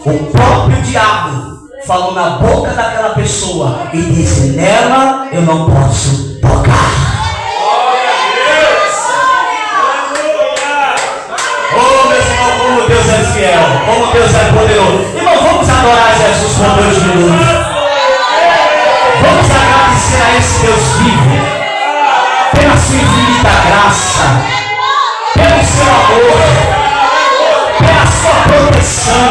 O próprio diabo falou na boca daquela pessoa e disse: nela eu não posso tocar. Oh, meu irmão, como Deus é fiel, como Deus é poderoso. Irmão, vamos adorar Jesus por 2 minutos. Vamos agradecer a esse Deus vivo pela sua infinita graça, pelo seu amor, pela sua proteção,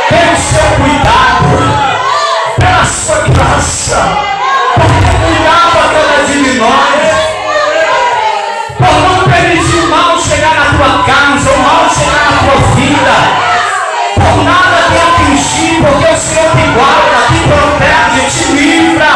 pelo seu cuidado, pela sua graça, porque cuidava cada dia de nós, por não permitir o mal chegar na tua casa, o mal chegar na tua vida, por nada te atingir, porque o Senhor te guarda, te protege, te livra.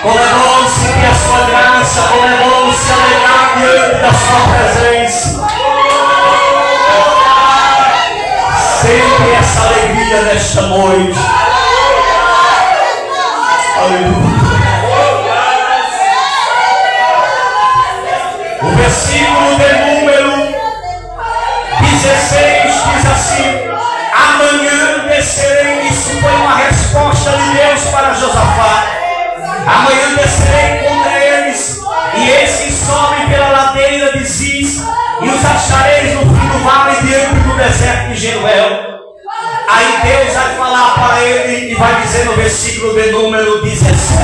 Como é bom sentir a sua graça, como é bom se alegrar diante da sua presença. Sempre essa alegria nesta noite. Aleluia. O versículo de número 16 diz assim: amanhã descerei. Isso foi uma resposta de Deus para Josafá. Amanhã descerei contra eles, e esses sobem pela ladeira de Ziz, e os achareis no fim do vale diante do deserto de Jeruel. Aí Deus vai falar para ele e vai dizer no versículo de número 17: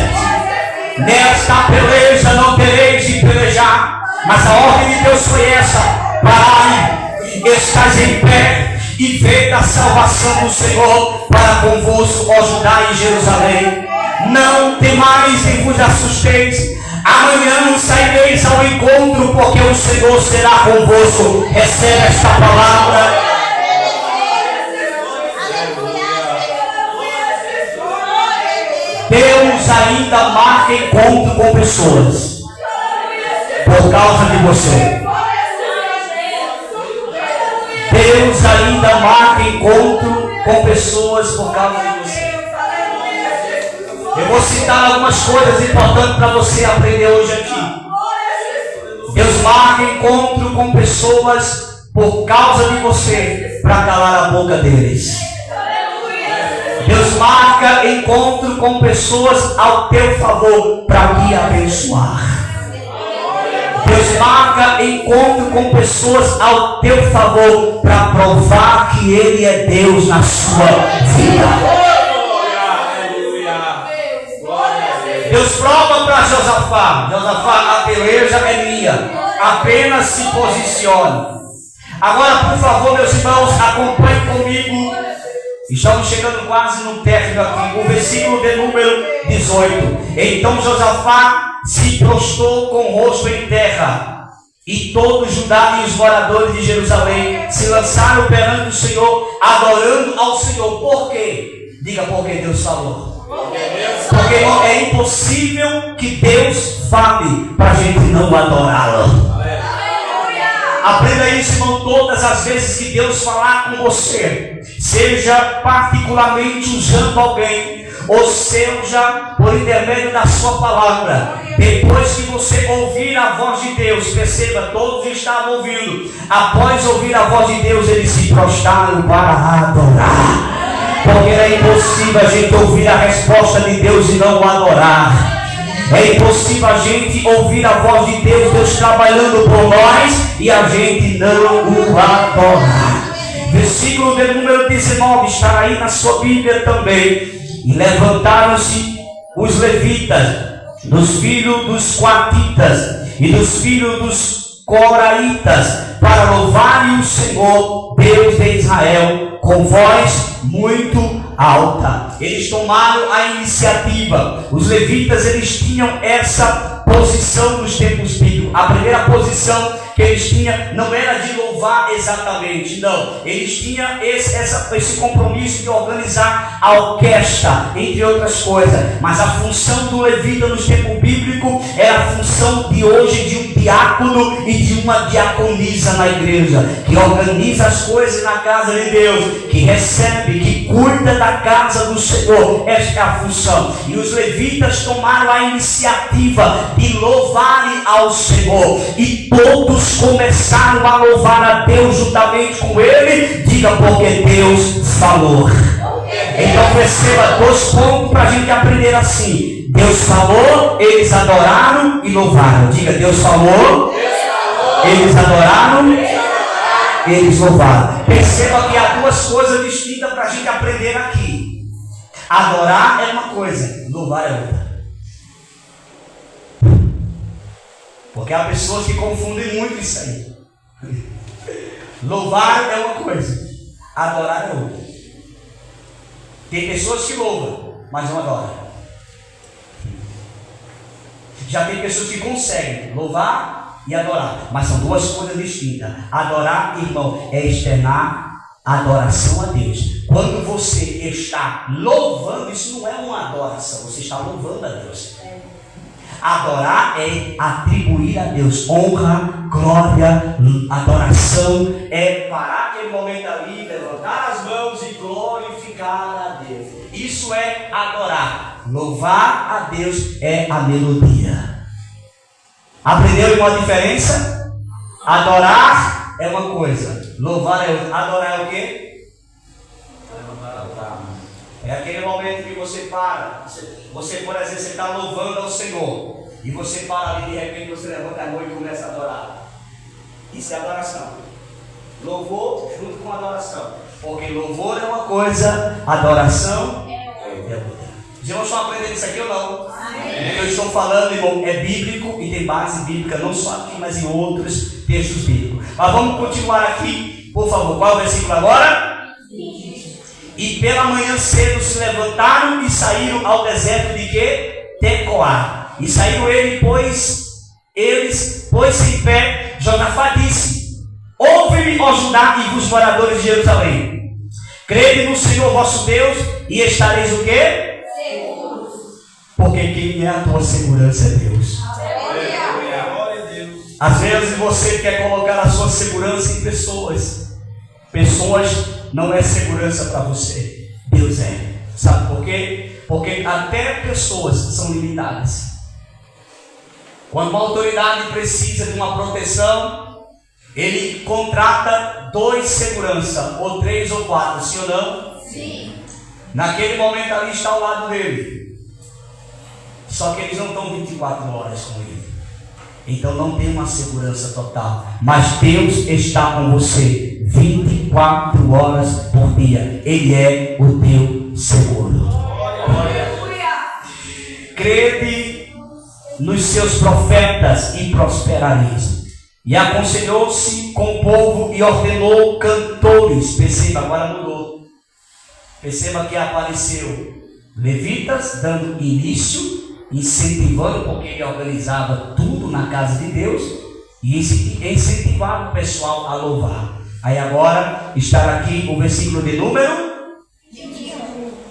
nesta peleja não tereis de pelejar, mas a ordem de Deus foi essa: parai, estais em pé, e vede a salvação do Senhor para convosco, ó Judá e Jerusalém. Não temais nem vos assusteis, amanhã saireis ao encontro, porque o Senhor será convosco. Recebe esta palavra. Deus ainda marca encontro com pessoas por causa de você. Deus ainda marca encontro com pessoas por causa de você. Eu vou citar algumas coisas importantes para você aprender hoje aqui. Deus marca encontro com pessoas por causa de você, para calar a boca deles. Deus marca encontro com pessoas ao teu favor, para te abençoar. Deus marca encontro com pessoas ao teu favor, para provar que Ele é Deus na sua vida. Deus prova para Josafá: Josafá, a peleja é minha, apenas se posicione. Agora, por favor, meus irmãos, acompanhem comigo. Estamos chegando quase no término aqui. O versículo de número 18. Então Josafá se prostrou com o rosto em terra, e todo Judá e os moradores de Jerusalém se lançaram perante o Senhor, adorando ao Senhor. Por quê? Diga por que Deus falou. Porque é impossível que Deus fale para a gente não adorá-lo. Aprenda isso, irmão, todas as vezes que Deus falar com você, seja particularmente usando alguém, ou seja por intermédio da sua palavra, depois que você ouvir a voz de Deus, perceba, todos estavam ouvindo. Após ouvir a voz de Deus, eles se prostraram para adorar. Porque é impossível a gente ouvir a resposta de Deus e não o adorar. É impossível a gente ouvir a voz de Deus, Deus trabalhando por nós, e a gente não o adorar. Versículo de número 19 está aí na sua Bíblia também. E levantaram-se os levitas, dos filhos dos coatitas e dos filhos dos coraitas, para louvarem o Senhor, Deus de Israel, com voz muito alta. Eles tomaram a iniciativa. Os levitas, eles tinham essa posição nos tempos bíblicos. A primeira posição que eles tinham não era de louvar exatamente, não. Eles tinham esse compromisso de organizar a orquestra, entre outras coisas. Mas a função do levita nos tempos bíblicos era a função de hoje de um diácono e de uma diaconisa na igreja, que organiza as coisas na casa de Deus, que recebe, que cuida da casa do Senhor. Esta é a função. E os levitas tomaram a iniciativa de louvarem ao Senhor, e todos começaram a louvar a Deus juntamente com ele. Diga, porque Deus falou. Então perceba 2 pontos para a gente aprender assim. Deus falou, eles adoraram e louvaram. Diga, Deus falou, eles adoraram, eles louvaram. Perceba que há 2 coisas distintas para a gente aprender aqui. Adorar é uma coisa, louvar é outra. Porque há pessoas que confundem muito isso aí. Louvar é uma coisa, adorar é outra. Tem pessoas que louvam, mas não adoram. Já tem pessoas que conseguem louvar e adorar, mas são 2 coisas distintas. Adorar, irmão, é externar adoração a Deus. Quando você está louvando, isso não é uma adoração, você está louvando a Deus. Adorar é atribuir a Deus honra, glória, adoração. É parar aquele momento ali, levantar as mãos e glorificar a Deus. Isso é adorar. Louvar a Deus é a melodia. Aprendeu uma diferença? Adorar é uma coisa, louvar é outra. Adorar é o quê? É aquele momento que você para. Você, por exemplo, você está louvando ao Senhor, e você para ali, de repente você levanta a mão e começa a adorar. Isso é adoração. Louvor junto com adoração. Porque louvor é uma coisa, adoração é outra. Já não estão aprendendo isso aqui ou não? O que eu estou falando, irmão, é bíblico e tem base bíblica, não só aqui, mas em outros textos bíblicos. Mas vamos continuar aqui, por favor. Qual é o versículo agora? E pela manhã cedo se levantaram e saíram ao deserto de quê? Tecoá. E saiu ele, eles pôs-se em pé. Josafá disse: ouve-me, ó Judá e vos moradores de Jerusalém. Crede no Senhor vosso Deus e estareis o quê? Seguros. Porque quem é a tua segurança é Deus. Às vezes você quer colocar a sua segurança em pessoas. Pessoas não é segurança para você. Deus é. Sabe por quê? Porque até pessoas são limitadas. Quando uma autoridade precisa de uma proteção, ele contrata 2 segurança, ou 3 ou 4, sim ou não? Sim. Naquele momento ali está ao lado dele. Só que eles não estão 24 horas com ele. Então não tem uma segurança total. Mas Deus está com você 24 horas por dia. Ele é o teu seguro. Crede nos seus profetas e prosperareis. E aconselhou-se com o povo e ordenou cantores. Perceba, agora mudou. Perceba que apareceu levitas dando início, incentivando, porque ele organizava tudo na casa de Deus, e incentivava o pessoal a louvar. Aí agora está aqui o versículo de número 21.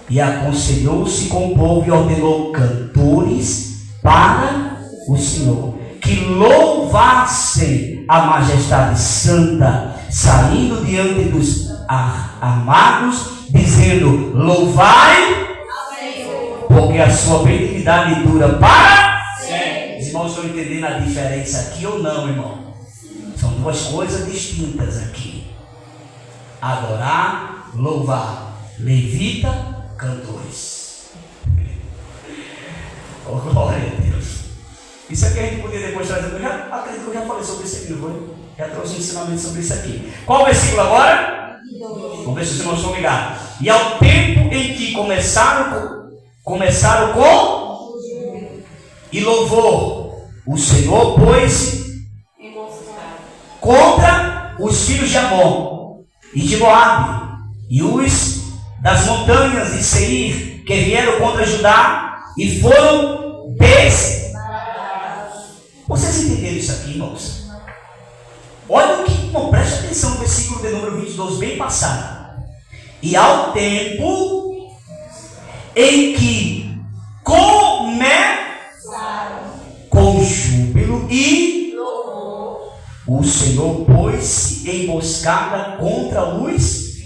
E aconselhou-se com o povo e ordenou cantores para o Senhor, que louvassem a majestade santa, saindo diante dos armados, dizendo: louvai, porque a sua benignidade dura para sempre. Os irmãos estão entendendo a diferença aqui ou não, irmão? São 2 coisas distintas aqui. Adorar, louvar. Levita, cantores. Oh, glória a Deus. Isso aqui a gente poderia depois trazer. Eu já acredito que eu já falei sobre isso aqui, não foi? Já trouxe um ensinamento sobre isso aqui. Qual o versículo agora? Vamos ver se os irmãos estão ligados. E ao tempo em que começaram com e louvor, o Senhor pôs-se contra os filhos de Amon e de Moabe e os das montanhas de Seir, que vieram contra Judá e foram Vocês entenderam isso aqui, irmãos? Olha o que, irmão, preste atenção no versículo de número 22, bem passado. E ao tempo em que começaram com júbilo e louvor, o Senhor pôs-se emboscada contra os.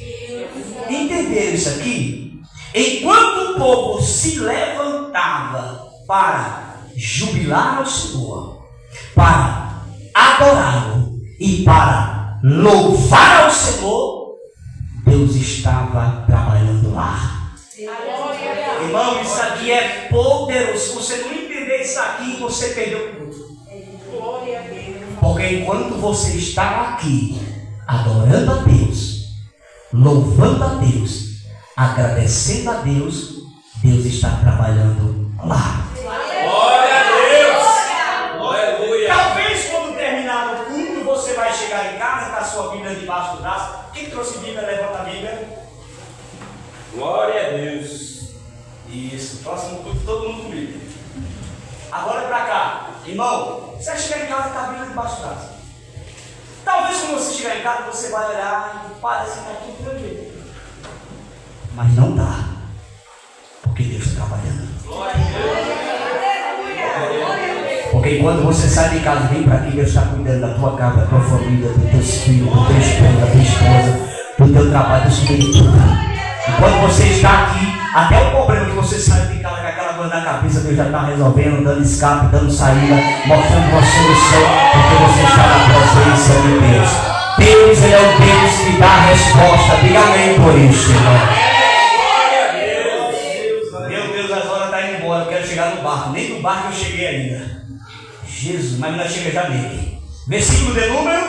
Entenderam isso aqui? Enquanto o povo se levantava para jubilar ao Senhor, para adorá-lo e para louvar ao Senhor, Deus estava trabalhando lá. Irmão, isso aqui é poderoso. Se você não entender isso aqui, você perdeu tudo. Porque enquanto você está aqui adorando a Deus, louvando a Deus, agradecendo a Deus, Deus está trabalhando lá. Glória a Deus! Aleluia! Talvez quando terminar o culto, você vai chegar em casa com a sua Bíblia debaixo do braço. Quem trouxe Bíblia, levanta a Bíblia. Glória a Deus! Isso, próximo culto, todo mundo com Bíblia. Agora para cá, irmão, você vai chegar em casa com a Bíblia debaixo do braço. Talvez quando você chegar em casa, você vai olhar e parece que está tudo tranquilo. Mas não dá, porque Deus está trabalhando. Glória a Deus! Porque quando você sai de casa, vem para aqui, Deus está cuidando da tua casa, da tua família, dos teus filhos, do teu esposo, da tua esposa, do teu trabalho, do seu tudo. E quando você está aqui, até o problema que você sai de casa com aquela coisa na cabeça, Deus já está resolvendo, dando escape, dando saída, mostrando uma solução, porque você está na presença de Deus. Deus, Ele é o Deus que dá a resposta. Diga amém por isso, irmão. Meu Deus, as horas estão indo embora. Eu quero chegar no barco. Nem no barco eu cheguei ainda. Jesus, mas nós chegamos já nele. Versículo de número.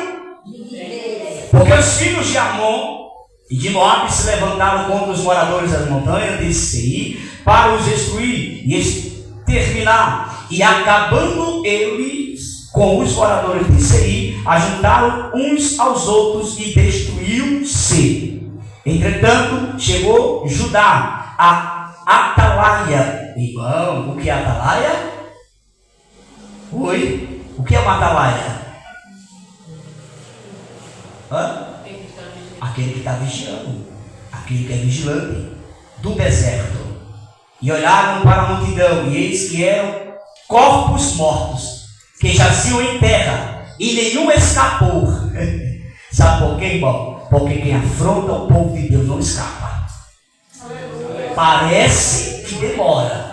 Porque os filhos de Amon e de Moabe se levantaram contra os moradores das montanhas de Seir para os destruir e exterminar. E acabando eles com os moradores de Seir, ajuntaram uns aos outros e destruiu-se. Entretanto, chegou Judá a Atalaia. Irmão, o que é Atalaia? Oi? O que é uma Atalaia? Hã? Aquele que está vigiando, aquele que é vigilante do deserto. E olharam para a multidão, e eis que eram corpos mortos, que jaziam em terra, e nenhum escapou. Sabe por quê, irmão? Porque quem afronta o povo de Deus não escapa. Parece que demora.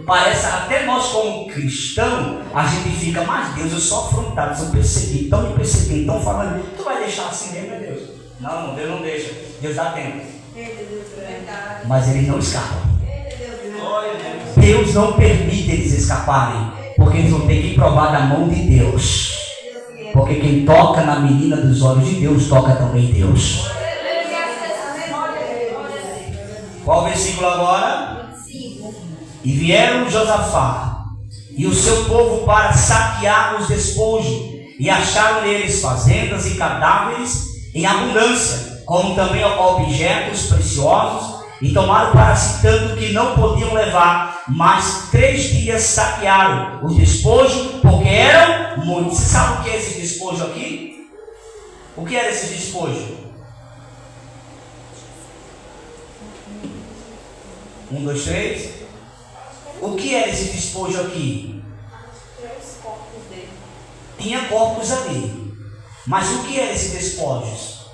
Parece até nós como cristão, a gente fica, mas Deus, eu sou afrontado, sou perseguido, estão me perseguindo, estão falando, tu vai deixar assim mesmo, meu Deus? Não, Deus não deixa, Deus dá tempo. Mas eles não escapam. Deus não permite eles escaparem, porque eles vão ter que provar da mão de Deus. Porque quem toca na menina dos olhos de Deus, toca também Deus. Qual o versículo agora? E vieram Josafá e o seu povo para saquear os despojos, e acharam neles fazendas e cadáveres em abundância, como também objetos preciosos, e tomaram para si tanto que não podiam levar, mas 3 dias saquearam os despojos, porque eram muitos. Você sabe o que é esse despojo aqui? O que era esse despojo? 1, 2, 3. O que era esse despojo aqui? Tinha corpos ali. Mas o que era esse despojos?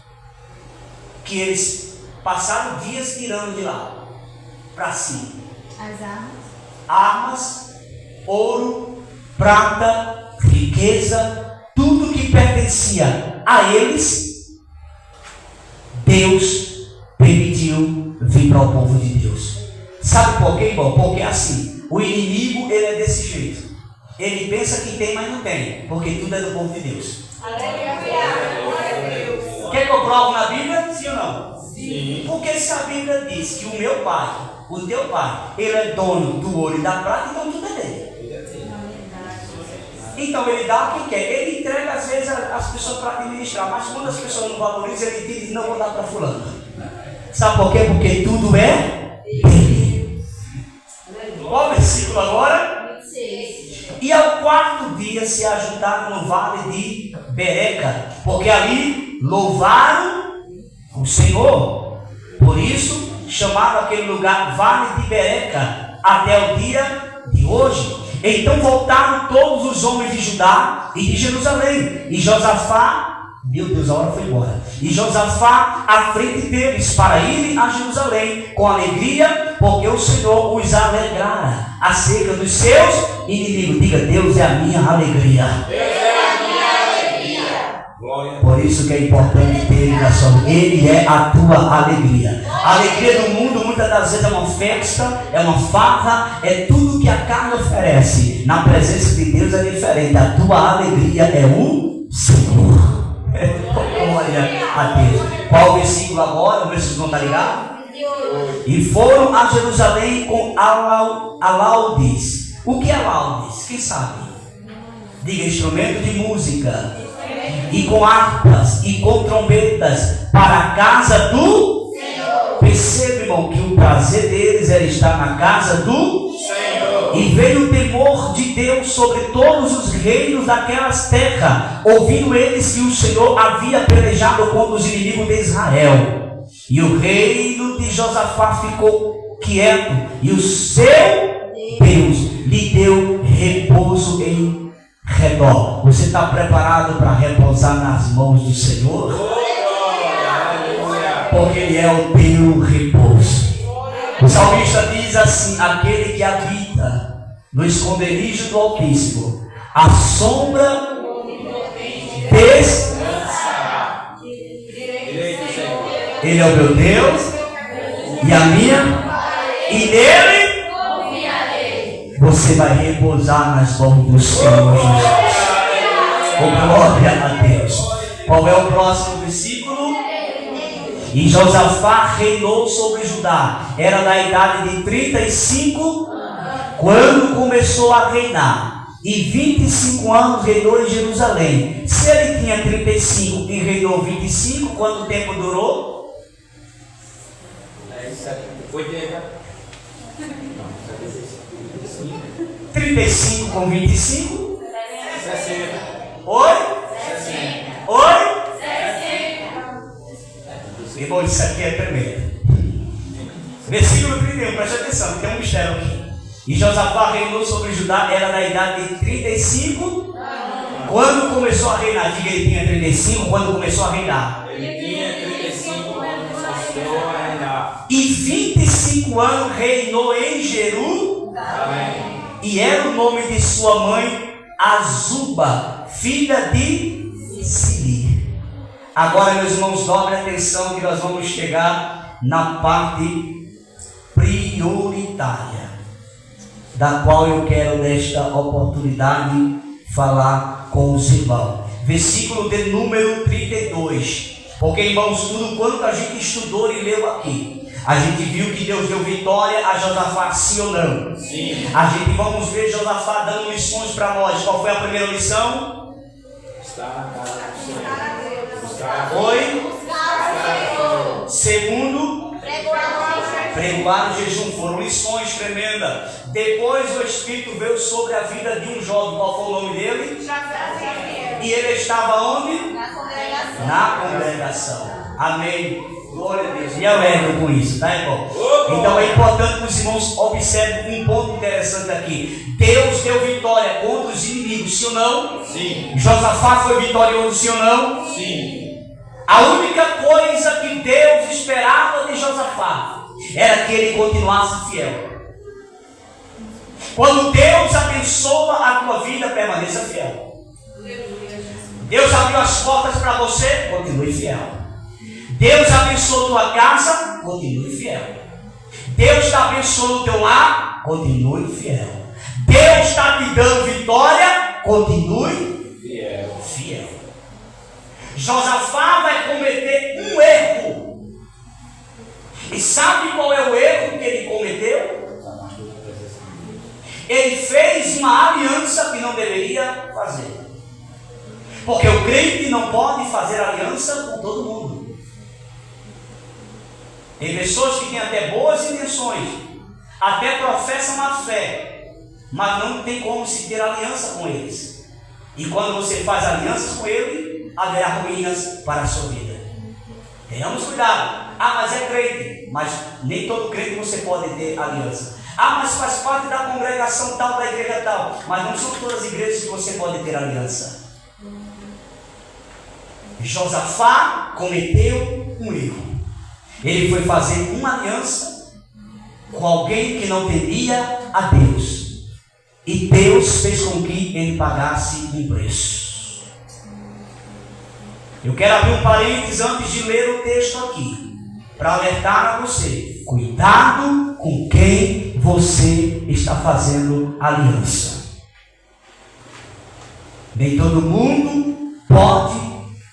Que eles passaram dias tirando de lá para si. As armas. Armas, ouro, prata, riqueza, tudo que pertencia a eles, Deus permitiu vir para o povo de Deus. Sabe por quê, irmão? Porque assim, o inimigo, ele é desse jeito. ele pensa que tem, mas não tem, porque tudo é do povo de Deus. Quer que eu provo na Bíblia? Sim ou não? Sim. Porque se a Bíblia diz que o meu pai, o teu pai, ele é dono do ouro e da prata, então tudo é dele. Então ele dá quem quer. Ele entrega às vezes as pessoas para administrar, mas quando as pessoas não valorizam, ele diz: não vou dar para fulano. Sabe por quê? Porque tudo é dele. Qual versículo agora? 26. E ao 4º dia se ajuntaram no vale de Bereca, porque ali louvaram o Senhor. Por isso chamaram aquele lugar Vale de Bereca até o dia de hoje. Então voltaram todos os homens de Judá e de Jerusalém, e Josafá, meu Deus, a hora foi embora, e Josafá à frente deles, para irem a Jerusalém com alegria, porque o Senhor os alegrara acerca dos seus inimigos. Diga: Deus é a minha alegria. Por isso que é importante ter Ele na sua vida. Ele é a tua alegria. A alegria do mundo muitas das vezes é uma festa, é uma farra, é tudo que a carne oferece. Na presença de Deus é diferente. A tua alegria é o Senhor. Glória a Deus. Qual o versículo agora? Vamos ver se vocês vão estar ligados. E foram a Jerusalém com alaudes. O que é alaudes? Quem sabe? Diga: instrumento de música. E com harpas e com trombetas para a casa do Senhor. Perceba, irmão, que o prazer deles era estar na casa do Senhor. E veio o temor de Deus sobre todos os reinos daquelas terras, ouvindo eles que o Senhor havia pelejado contra os inimigos de Israel. E o reino de Josafá ficou quieto, e o seu Deus lhe deu repouso em redor. Você está preparado para repousar nas mãos do Senhor? Porque Ele é o teu repouso. O salmista diz assim: aquele que habita no esconderijo do Altíssimo, a sombra descansará. Ele é o meu Deus e a minha, e nele você vai repousar nas mãos do Senhor Jesus. Glória a Deus. Qual é o próximo versículo? E Josafá reinou sobre Judá. Era da idade de 35 quando começou a reinar. E 25 anos reinou em Jerusalém. Se ele tinha 35 e reinou 25, quanto tempo durou? 80. 35 com 25? 60. Oi? 60. Oi? 60. Irmão, isso aqui é tremendo. Versículo 31, preste atenção, tem um mistério aqui. E Josafá reinou sobre Judá, era da idade de 35 quando começou a reinar. Diga: ele tinha 35 quando começou a reinar. Ele tinha 35 quando começou a reinar. E 25 anos reinou em Jerusalém. E era o nome de sua mãe Azuba, filha de Sili. Agora, meus irmãos, dobre atenção que nós vamos chegar na parte prioritária, da qual eu quero nesta oportunidade falar com os irmãos. Versículo de número 32. Porque, irmãos, tudo quanto a gente estudou e leu aqui, a gente viu que Deus deu vitória a Josafá, sim ou não? Sim. A gente vamos ver Josafá dando lições para nós. Qual foi a primeira lição? Está na casa do Senhor. Foi? Segundo, pregoar o jejum. Foram lições tremendas. Depois o Espírito veio sobre a vida de um jovem. Qual foi o nome dele? E ele estava onde? Na congregação. Na congregação. Amém. Glória a Deus. E eu erro com isso, tá, irmão? Então é importante que os irmãos observem um ponto interessante aqui. Deus deu vitória contra os inimigos, sim ou não? Sim. Josafá foi vitorioso, sim ou não? Sim. A única coisa que Deus esperava de Josafá era que ele continuasse fiel. Quando Deus abençoa a tua vida, permaneça fiel. Deus abriu as portas para você, continue fiel. Deus abençoou tua casa, continue fiel. Deus te abençoou o teu lar, continue fiel. Deus está te dando vitória, continue fiel. Josafá vai cometer um erro. E sabe qual é o erro que ele cometeu? Ele fez uma aliança que não deveria fazer. Porque o crente não pode fazer aliança com todo mundo. Tem pessoas que têm até boas intenções, até professam a fé, mas não tem como se ter aliança com eles. E quando você faz alianças com ele, haverá ruínas para a sua vida. Tenhamos cuidado. Mas é crente. Mas nem todo crente você pode ter aliança. Mas faz parte da congregação tal, da igreja tal. Mas não são todas as igrejas que você pode ter aliança. Josafá cometeu um erro. Ele foi fazer uma aliança com alguém que não temia a Deus. E Deus fez com que ele pagasse um preço. Eu quero abrir um parênteses antes de ler o texto aqui, para alertar a você. Cuidado com quem você está fazendo aliança. Nem todo mundo pode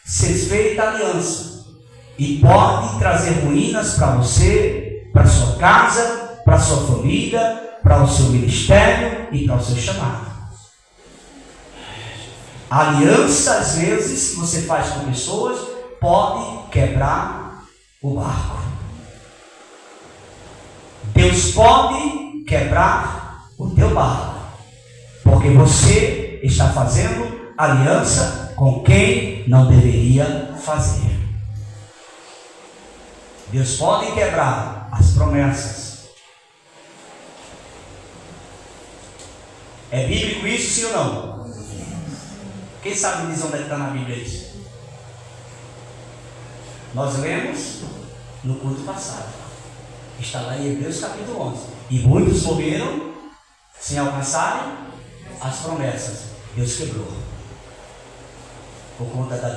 ser feita aliança. E pode trazer ruínas para você, para sua casa, para sua família, para o seu ministério e para o seu chamado. A aliança, às vezes, que você faz com pessoas, pode quebrar o barco. Deus pode quebrar o teu barco, porque você está fazendo aliança com quem não deveria fazer. Deus pode quebrar as promessas. É bíblico isso, sim ou não? Quem sabe me dizer onde é que está na Bíblia isso? Nós lemos no culto passado. Está lá em Hebreus capítulo 11. E muitos morreram sem alcançarem as promessas. Deus quebrou. Por conta da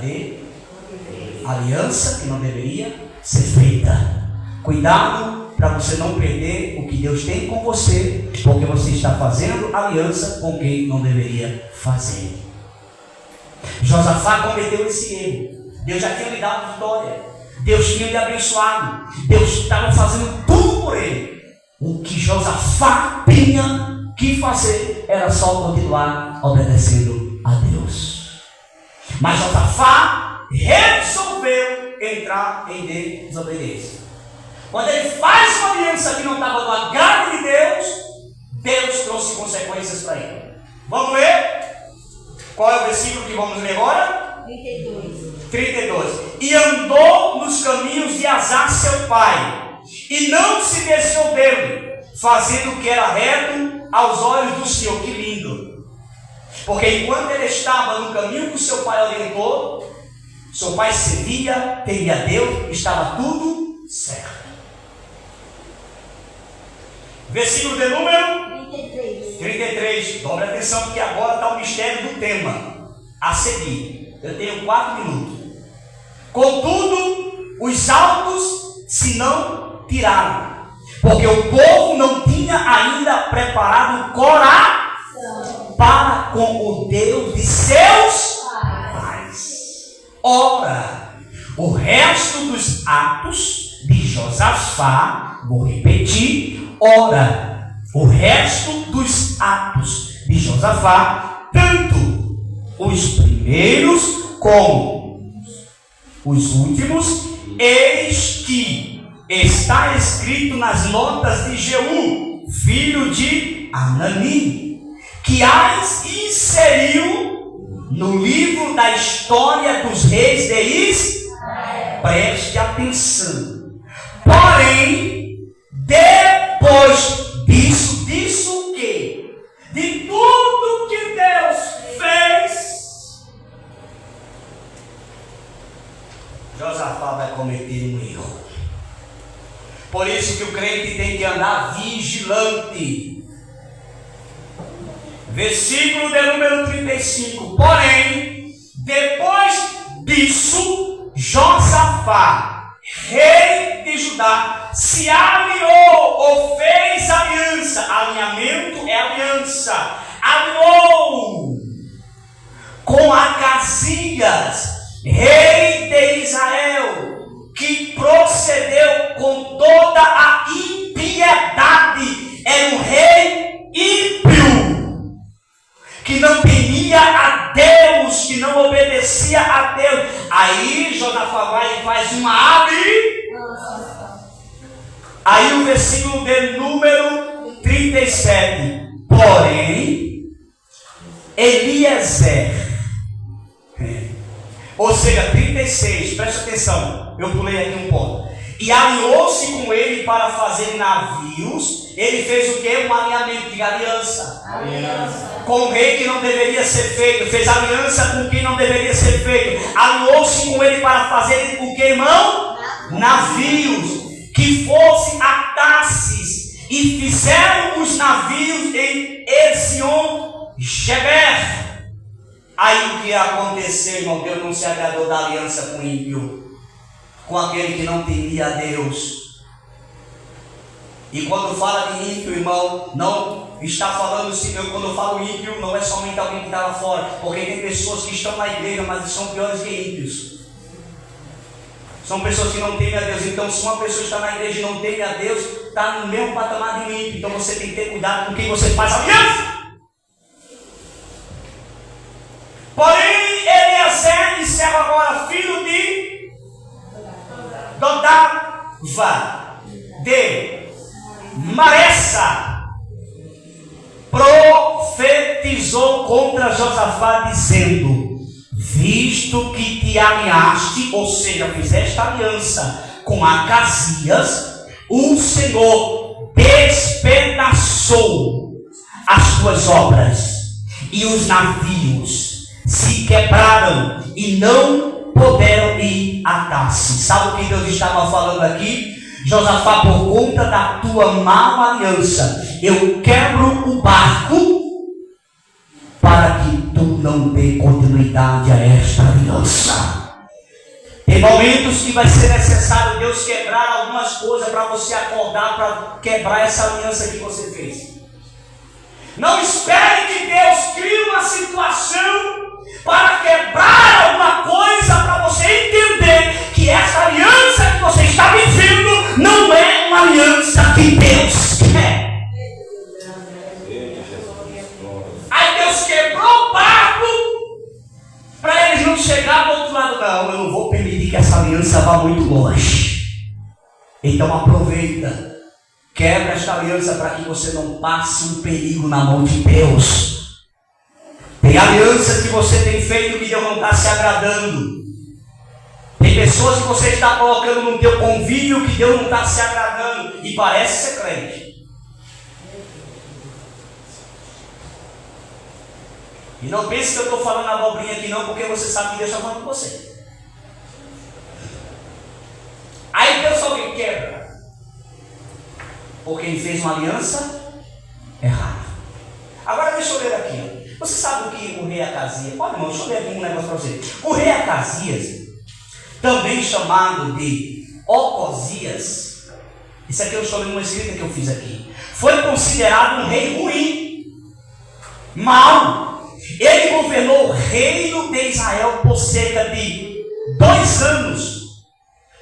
aliança que não deveria ser feita. Cuidado para você não perder o que Deus tem com você, porque você está fazendo aliança com quem não deveria fazer. Josafá cometeu esse erro. Deus já tinha lhe dado vitória. Deus tinha lhe abençoado. Deus estava fazendo tudo por ele. O que Josafá tinha que fazer era só continuar obedecendo a Deus. Mas Josafá resolveu entrar em desobediência. Quando ele faz uma aliança que não estava no agrado de Deus, Deus trouxe consequências para ele. Vamos ler? Qual é o versículo que vamos ler agora? 32. E andou nos caminhos de Azar seu pai, e não se desviou dele, fazendo o que era reto aos olhos do Senhor. Que lindo! Porque enquanto ele estava no caminho que o seu pai orientou, seu pai servia, temia a Deus, estava tudo certo. Versículo de número 33. Dobre atenção, porque agora está o mistério do tema a seguir. Eu tenho 4 minutos. Contudo, os altos se não tiraram, porque o povo não tinha ainda preparado o coração para com o Deus de seus pais. Ora, o resto dos atos de Josafá, vou repetir, ora, o resto dos atos de Josafá, tanto os primeiros como os últimos, eis que está escrito nas notas de Jeú, filho de Anani, que as inseriu no livro da história dos reis de Israel. Preste atenção. Porém, depois disso o quê? De tudo que Deus fez, Josafá vai cometer um erro. Por isso que o crente tem que andar vigilante. Versículo de número 35. Porém, depois disso, Josafá rei de Judá, se aliou ou fez aliança, alinhamento é aliança, aliou com Acasias, rei de Israel, que procedeu com toda a impiedade, era um rei ímpio, que não temia a Deus, que não obedecia a Deus. Aí Josafá vai e faz uma aliança. Aí o versículo de número 37. Porém, Eliezer, ou seja, 36, preste atenção, eu pulei aqui um ponto. E alinhou-se com ele para fazer navios. Ele fez o que? Um alinhamento de aliança. Com o rei que não deveria ser feito. Fez aliança com quem não deveria ser feito. Alinhou-se com ele para fazer o que, irmão? Navios que fossem a Tarsis. E fizeram os navios em Ezion-Geber. Aí o que aconteceu, irmão? Deus não se agradou da aliança com o ímpio, com aquele que não temia a Deus. E quando fala de ímpio, irmão, não está falando, quando eu falo ímpio, não é somente alguém que está lá fora, porque tem pessoas que estão na igreja, mas são piores que ímpios. São pessoas que não temem a Deus. Então, se uma pessoa está na igreja e não teme a Deus, está no mesmo patamar de ímpio. Então você tem que ter cuidado com quem você faz aliança. Porém, Eliezer, encerra agora, filho de Dodava de Maressa, profetizou contra Josafá, dizendo: visto que te alinhaste, ou seja, fizeste aliança com Acasias, o Senhor despedaçou as tuas obras, e os navios se quebraram e não puderam ir a Tarsis. Sabe o que Deus estava falando aqui? Josafá, por conta da tua má aliança, eu quebro o barco para que tu não dê continuidade a esta aliança. Tem momentos que vai ser necessário Deus quebrar algumas coisas para você acordar, para quebrar essa aliança que você fez. Não espere que Deus crie uma situação para quebrar alguma coisa, para você entender que essa aliança que você está vivendo não é uma aliança que Deus quer. Aí Deus quebrou o barco para eles não chegar do outro lado. Não, eu não vou permitir que essa aliança vá muito longe. Então aproveita. Quebra esta aliança para que você não passe um perigo na mão de Deus. Tem aliança que você tem feito que Deus não está se agradando. Tem pessoas que você está colocando no teu convívio que Deus não está se agradando. E parece ser crente. E não pense que eu estou falando abobrinha aqui não, porque você sabe que Deus está falando com você. Aí Deus só que quebra. Porque ele fez uma aliança errada. Agora deixa eu ler aqui. Você sabe o que o rei Acasias... Olha, irmão, deixa eu ler aqui um negócio para você. O rei Acasias, também chamado de Ocosias, isso aqui eu estou lendo uma escrita que eu fiz aqui, foi considerado um rei ruim, mau. Ele governou o reino de Israel por cerca de 2 anos,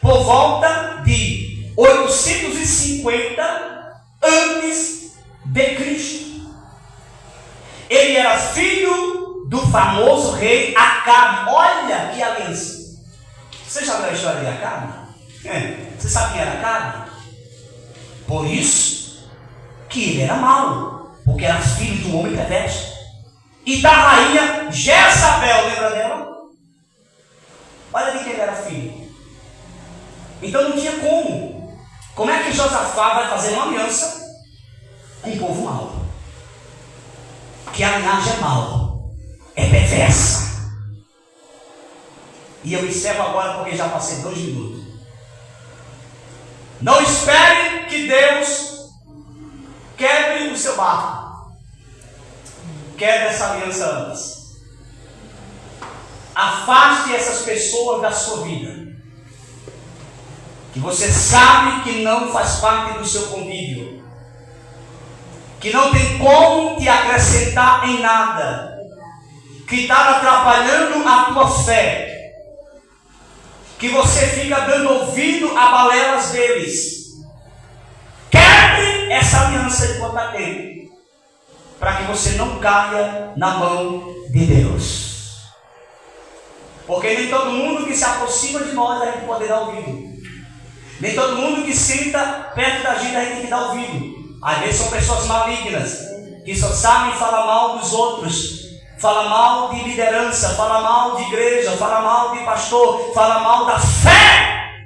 por volta de 850 antes de Cristo. Ele era filho do famoso rei Acabe. Olha que aliança. Você já viu a história de Acabe? Você sabe quem era Acabe? Por isso que ele era mau, porque era filho de um homem perverso. E da rainha Jezabel, lembra dela? Olha de quem ele era filho. Então não tinha como. Como é que Josafá vai fazer uma aliança com um povo mau? Que a linhagem é mau, é perversa. E eu encerro agora porque já passei 2 minutos. Não espere que Deus quebre o seu barco. Quebre essa aliança antes. Afaste essas pessoas da sua vida, que e você sabe que não faz parte do seu convívio, que não tem como te acrescentar em nada, que está atrapalhando a tua fé, que você fica dando ouvido a balelas deles, quebre essa aliança enquanto há tempo, para que você não caia na mão de Deus. Porque nem todo mundo que se aproxima de nós a gente pode dar ouvido. Nem todo mundo que senta perto da gente a gente tem que dar ouvido. Às vezes são pessoas malignas, que só sabem falar mal dos outros, fala mal de liderança, fala mal de igreja, fala mal de pastor, fala mal da fé.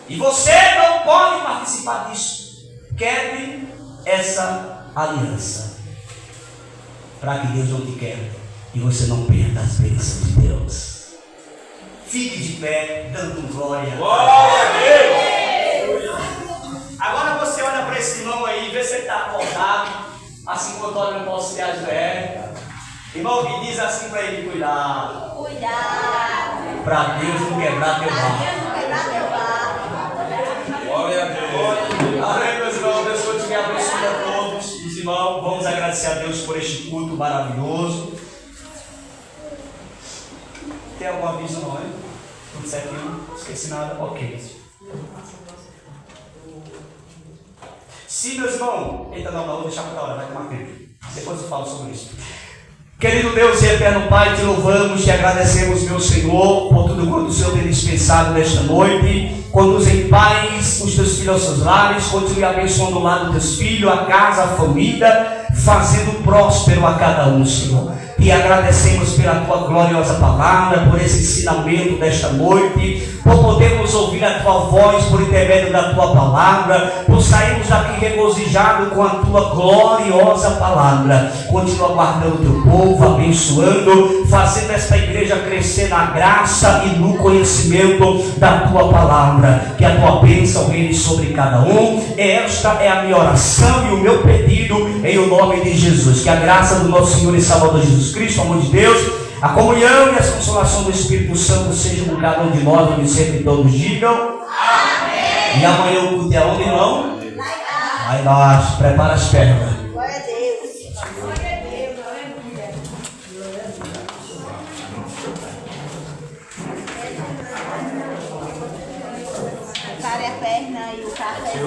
E você não pode participar disso. Quebre essa aliança, para que Deus não te quebre e você não perda as bênçãos de Deus. Fique de pé, dando glória. Glória a Deus! Agora você olha para esse irmão aí, vê se ele está acordado, assim como eu estou olhando para o auxiliar Joé. Irmão, e diz assim para ele: cuidado. Cuidado. Para Deus não quebrar teu Pra barco. Deus não quebrar teu barco. Glória a Deus. Amém, meus irmãos. Deus continue abençoando a todos. Os irmãos, vamos agradecer a Deus por este culto maravilhoso. Tem algum aviso não, hein? Tudo certinho? Esqueci nada? Ok. Sim, meus irmãos. Eita, não, vou deixar para a hora, vai tomar tempo. Depois eu falo sobre isso. Querido Deus e eterno Pai, te louvamos, te agradecemos, meu Senhor, por tudo quanto o Senhor tem dispensado nesta noite. Conduz em paz os teus filhos aos seus lares, continue abençoando o lar dos teus filhos, a casa, a família, fazendo próspero a cada um, Senhor. Te agradecemos pela tua gloriosa palavra, por esse ensinamento desta noite, por podermos ouvir a tua voz por intermédio da tua palavra, por sairmos daqui regozijados com a tua gloriosa palavra. Continua guardando o teu povo, abençoando, fazendo esta igreja crescer na graça e no conhecimento da tua palavra. Que a tua bênção reine sobre cada um. Esta é a minha oração e o meu pedido em o nome de Jesus. Que a graça do nosso Senhor e Salvador Jesus Cristo, o amor de Deus, a comunhão e a consolação do Espírito Santo sejam com cada um de nós, onde sempre todos digam amém. E amanhã o culto é onde, irmão? Lá embaixo, prepara as pernas. Glória a Deus. Prepare a perna e o café.